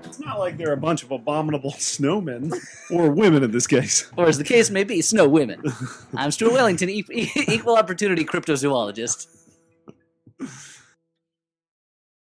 It's not like they're a bunch of abominable snowmen, or women in this case. Or as the case may be, snow women. I'm Stuart Wellington, equal opportunity cryptozoologist.